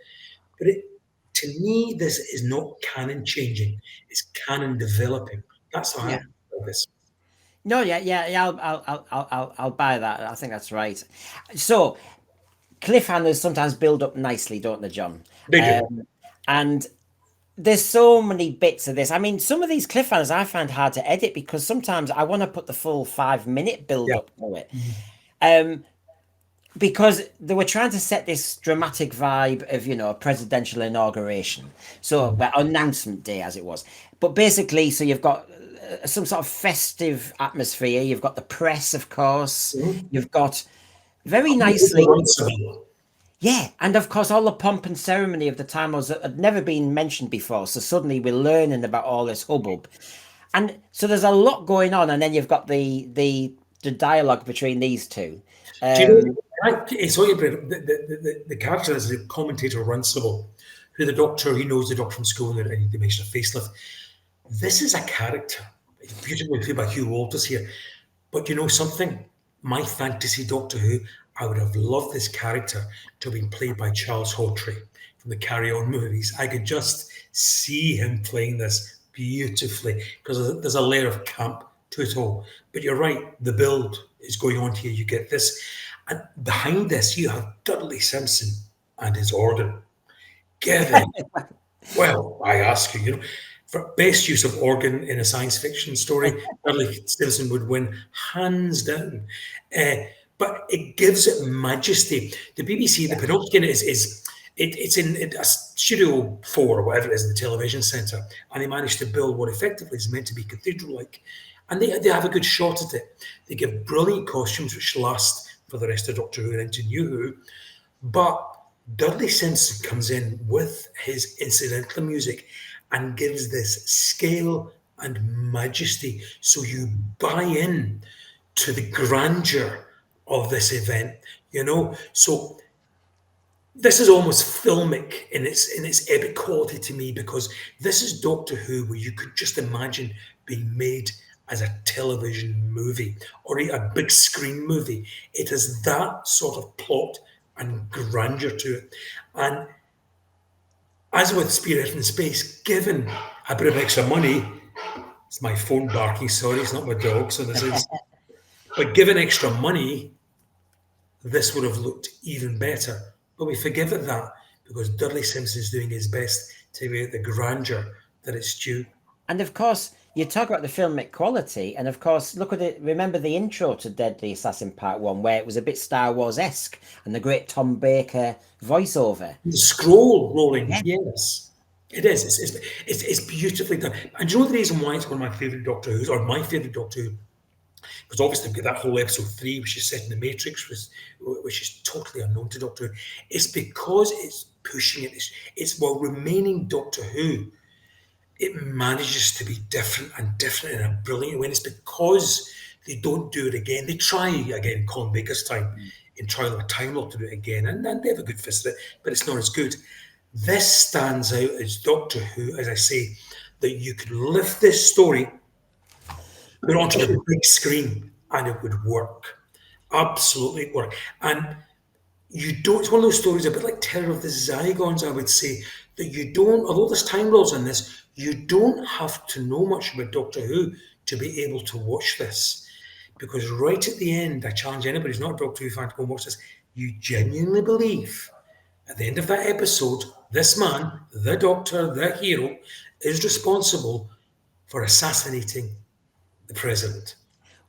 [SPEAKER 1] But to me, this is not canon changing; it's canon developing. That's how I feel this.
[SPEAKER 2] No, I'll buy that. I think that's right. So, cliffhangers sometimes build up nicely, don't they, John?
[SPEAKER 1] They do.
[SPEAKER 2] And there's so many bits of this. I mean, some of these cliffhangers I find hard to edit because sometimes I want to put the full 5 minute build
[SPEAKER 1] Yeah.
[SPEAKER 2] up to it. Because they were trying to set this dramatic vibe of, a presidential inauguration. So, well, announcement day as it was. But basically, so you've got some sort of festive atmosphere. You've got the press, of course. You've got very nicely. Yeah, and of course, all the pomp and ceremony of the time had never been mentioned before. So suddenly we're learning about all this hubbub, and so there's a lot going on. And then you've got the dialogue between these two.
[SPEAKER 1] Do you know? It's all the character is the commentator Runcible, who the Doctor, he knows the Doctor from school, and they mention a facelift. This is a character. It's beautifully played by Hugh Walters here. But you know something? My fantasy Doctor Who, I would have loved this character to have been played by Charles Hawtrey from the Carry On movies. I could just see him playing this beautifully because there's a layer of camp to it all. But you're right, the build is going on here. You get this. And behind this, you have Dudley Simpson and his organ. Given, well, I ask you, for best use of organ in a science fiction story, Dudley Simpson would win hands down. But it gives it majesty. The BBC, the Pinocchio it's in a Studio 4 or whatever it is in the television centre, and they managed to build what effectively is meant to be cathedral-like. And they have a good shot at it. They give brilliant costumes which last for the rest of Doctor Who and into NUwho. But Dudley Simpson comes in with his incidental music and gives this scale and majesty. So you buy in to the grandeur of this event, So this is almost filmic in its epic quality to me, because this is Doctor Who where you could just imagine being made as a television movie or a big screen movie. It has that sort of plot and grandeur to it. And as with Spearhead from Space, given a bit of extra money, it's my phone barking, sorry, it's not my dog, so this is, but given extra money, this would have looked even better. But we forgive it that because Dudley Simpson's doing his best to create the grandeur that it's due.
[SPEAKER 2] And of course, you talk about the filmic quality, and of course, look at it. Remember the intro to Deadly Assassin Part 1, where it was a bit Star Wars-esque, and the great Tom Baker voiceover.
[SPEAKER 1] The scroll rolling, yes. It is. It's beautifully done. And do you know the reason why it's one of my favourite Doctor Who's, or my favourite Doctor Who? Because obviously we've got that whole episode 3, which is set in the Matrix, which is totally unknown to Doctor Who. It's because it's pushing it. It's while remaining Doctor Who, it manages to be different in a brilliant way. And it's because they don't do it again. They try again, Colin Baker's time, in Trial of a Time Lord to do it again, and they have a good fist at it, but it's not as good. This stands out as Doctor Who, as I say, that you could lift this story, put it onto the big screen, and it would work. Absolutely work. And it's one of those stories, a bit like Terror of the Zygons, I would say, that you don't, although there's time laws in this, you don't have to know much about Doctor Who to be able to watch this. Because right at the end, I challenge anybody who's not a Doctor Who fan to go and watch this, you genuinely believe at the end of that episode, this man, the Doctor, the hero, is responsible for assassinating the president.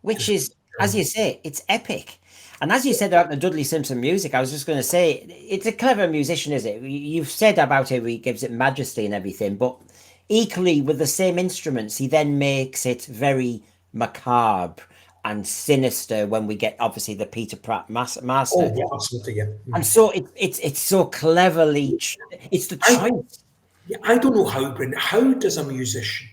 [SPEAKER 2] Which is, as you say, it's epic. And as you said about the Dudley Simpson music, I was just going to say, it's a clever musician, is it? You've said about it, he gives it majesty and everything, but equally with the same instruments, he then makes it very macabre and sinister when we get, obviously, the Peter Pratt master.
[SPEAKER 1] Oh, yeah, absolutely, yeah.
[SPEAKER 2] And so it's so cleverly, it's the choice.
[SPEAKER 1] I don't know how, Brendan, how does a musician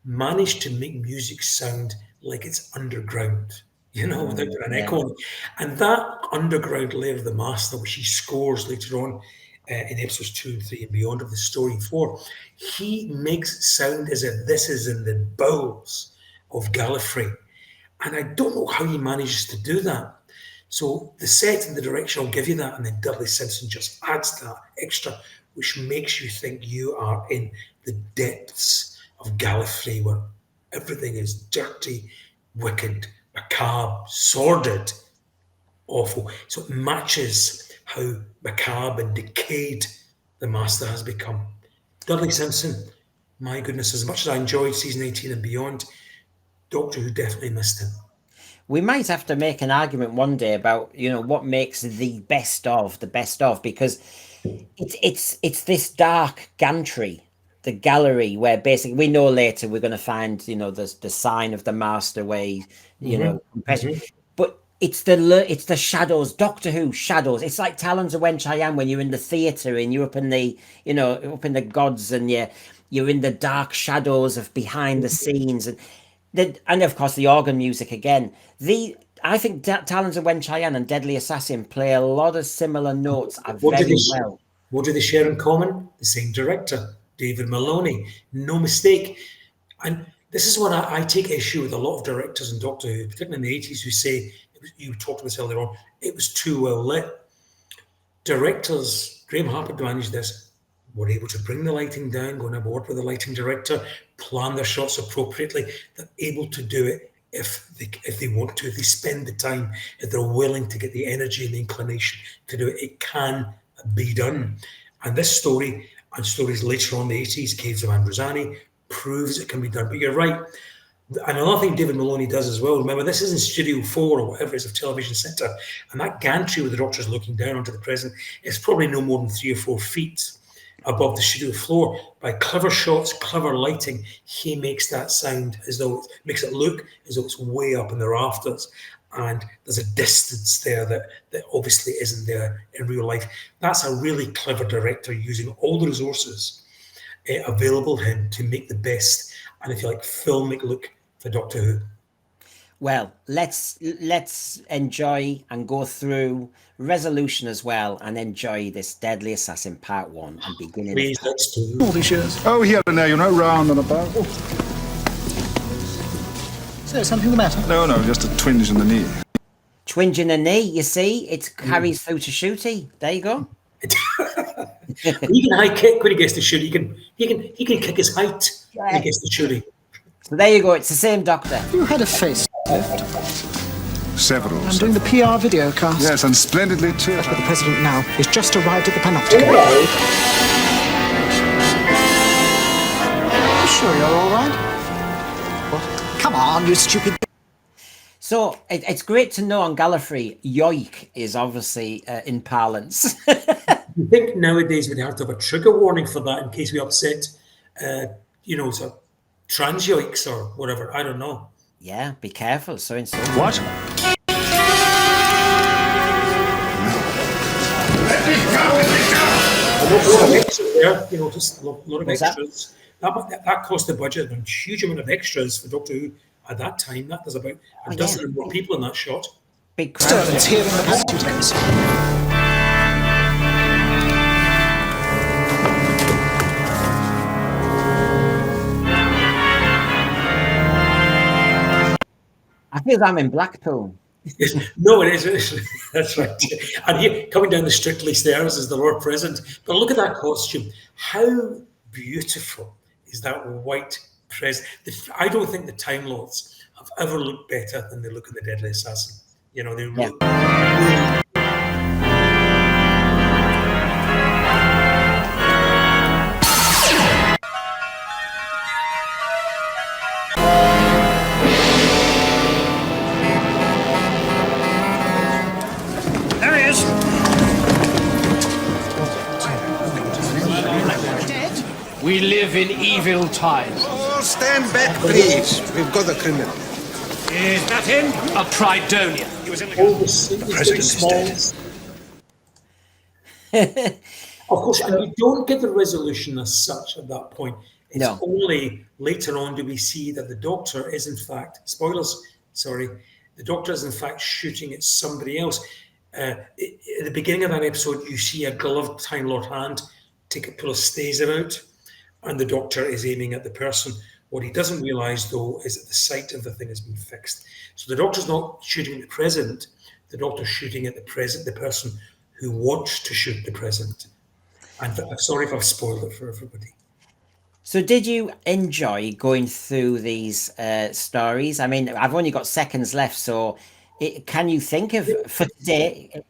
[SPEAKER 1] manage to make music sound like it's underground? Without an echo. And that underground layer of the master, which he scores later on in episodes 2 and 3 and beyond of the story 4, he makes it sound as if this is in the bowels of Gallifrey. And I don't know how he manages to do that. So the set and the direction will give you that, and then Dudley Simpson just adds that extra, which makes you think you are in the depths of Gallifrey, where everything is dirty, wicked, macabre, sordid, awful. So it matches how macabre and decayed the master has become. Dudley Simpson, my goodness, as much as I enjoyed season 18 and beyond, Doctor Who definitely missed him.
[SPEAKER 2] We might have to make an argument one day about, what makes the best of, because it's this dark gantry, the gallery, where basically we know later we're going to find, the sign of the master where he, compression. But it's the shadows, Doctor Who shadows. It's like Talons of Wench I Am when you're in the theatre and you're up in the, up in the gods, and you're in the dark shadows of behind the scenes, and of course the organ music again. I think Talons of Wen Cheyenne and Deadly Assassin play a lot of similar notes very well.
[SPEAKER 1] What do they share in common? The same director, David Maloney. No mistake. And this is when I take issue with a lot of directors in Doctor Who, particularly in the 80s, who say, you talked about this earlier on, it was too well lit. Directors, Graham Harper managed this, were able to bring the lighting down, go on board with the lighting director, plan their shots appropriately. They're able to do it if they want to, if they spend the time, if they're willing to get the energy and the inclination to do it. It can be done. And this story, and stories later on in the 80s, Caves of Androzani, proves it can be done. But you're right. And another thing David Maloney does as well, remember, this is in Studio 4 or whatever it is of Television Centre, and that gantry where the Doctor's looking down onto the present is probably no more than 3 or 4 feet above the studio floor. By clever shots, clever lighting, he makes that sound as though makes it look as though it's way up in the rafters. And there's a distance there that obviously isn't there in real life. That's a really clever director using all the resources available to him to make the best, and if you like, filmic look for Doctor Who.
[SPEAKER 2] Well, let's enjoy and go through Resolution as well, and enjoy this Deadly Assassin Part 1 and beginning.
[SPEAKER 1] Please, let's do
[SPEAKER 4] All these years.
[SPEAKER 6] Oh, here and there, round and about. Oh.
[SPEAKER 5] Is there something the matter?
[SPEAKER 6] No, just a twinge in the knee.
[SPEAKER 2] Twinge in the knee, you see, it carries through to shooty. There you go.
[SPEAKER 1] He can high kick when he gets to shoot. He can kick his height when he gets to shooting.
[SPEAKER 2] So there you go. It's the same Doctor.
[SPEAKER 5] You had a facelift.
[SPEAKER 6] Several.
[SPEAKER 5] I'm doing the PR video cast.
[SPEAKER 6] Yes, and splendidly too.
[SPEAKER 5] But the president now is just arrived at the panopticon. You sure you're all right? What? Come on, you stupid.
[SPEAKER 2] So it's great to know on Gallifrey, yoik is obviously in parlance.
[SPEAKER 1] You think nowadays we'd have to have a trigger warning for that in case we upset, sort of trans yoiks or whatever. I don't know.
[SPEAKER 2] Yeah, be careful. So insulting.
[SPEAKER 4] What?
[SPEAKER 1] A lot of extras there, just a lot of extras. That cost the budget a huge amount of extras for Doctor Who at that time. There's about a dozen or more people in that shot.
[SPEAKER 2] Big crowd.
[SPEAKER 5] Disturbance here in the panopticon.
[SPEAKER 2] I feel I'm in Blackpool.
[SPEAKER 1] No, it is. That's right. And here, coming down the Strictly stairs is the Lord President. But look at that costume. How beautiful is that white president? I don't think the Time Lords have ever looked better than they look in the Deadly Assassin. They look really.
[SPEAKER 10] We live in evil times.
[SPEAKER 11] Oh, stand back, please. We've got the criminal.
[SPEAKER 10] Is that him? A Pridonian. He was in the
[SPEAKER 1] President is dead. Of course, and you don't get the resolution as such at that point. It's only later on do we see that the Doctor is in fact, spoilers, sorry, the Doctor is in fact shooting at somebody else. At the beginning of that episode, you see a gloved Time Lord hand take a pull of staser out, and the Doctor is aiming at the person. What he doesn't realise, though, is that the sight of the thing has been fixed. So the Doctor's not shooting at the President, the Doctor's shooting at the person who wants to shoot the President. And I'm sorry if I've spoiled it for everybody.
[SPEAKER 2] So did you enjoy going through these stories? I mean, I've only got seconds left, so can you think of, for today,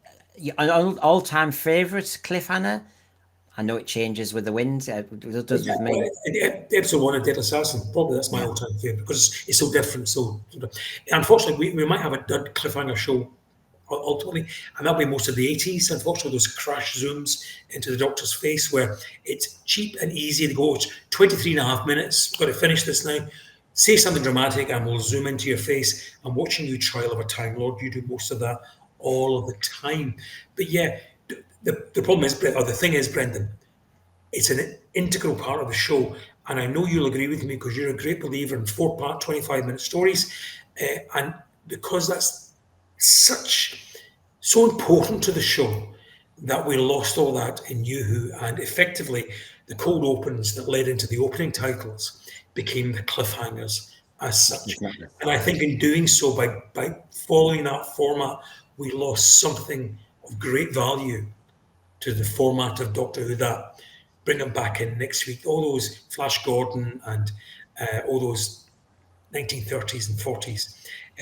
[SPEAKER 2] an all-time favourite cliffhanger? I know it changes with the wind. It does with me.
[SPEAKER 1] Episode 1 of Dead Assassin, probably that's my all-time favourite because it's so different. So, unfortunately, we might have a dud cliffhanger show ultimately, and that'll be most of the 80s. Unfortunately, those crash zooms into the Doctor's face where it's cheap and easy to go. It's 23 and a half minutes. We've got to finish this now. Say something dramatic and we'll zoom into your face. I'm watching you, Trial of a Time Lord. You do most of that all of the time. But yeah, the problem is, or the thing is, Brendan, it's an integral part of the show. And I know you'll agree with me because you're a great believer in 4-part, 25-minute stories. And because that's so important to the show that we lost all that in NUwho, and effectively the cold opens that led into the opening titles became the cliffhangers as such.
[SPEAKER 2] Exactly.
[SPEAKER 1] And I think in doing so, by following that format, we lost something of great value to the format of Doctor Who. That bring them back in next week. All those Flash Gordon and all those 1930s and 40s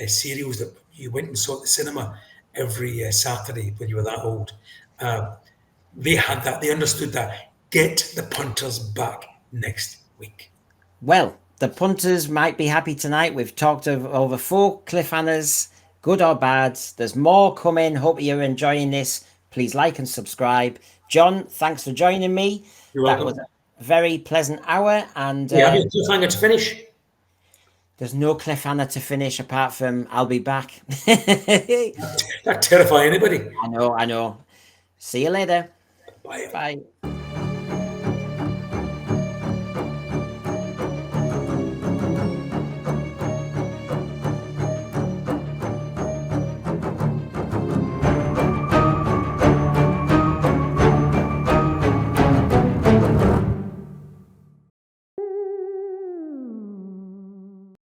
[SPEAKER 1] serials that you went and saw at the cinema every Saturday when you were that old. They had that. They understood that. Get the punters back next week.
[SPEAKER 2] Well, the punters might be happy tonight. We've talked over 4 cliffhangers, good or bad. There's more coming. Hope you're enjoying this. Please like and subscribe. John, thanks for joining me.
[SPEAKER 1] You're welcome.
[SPEAKER 2] That was a very pleasant hour. And
[SPEAKER 1] have you a cliffhanger to finish?
[SPEAKER 2] There's no cliffhanger to finish apart from I'll be back.
[SPEAKER 1] That terrify anybody.
[SPEAKER 2] I know. See you later.
[SPEAKER 1] Bye.
[SPEAKER 2] Bye.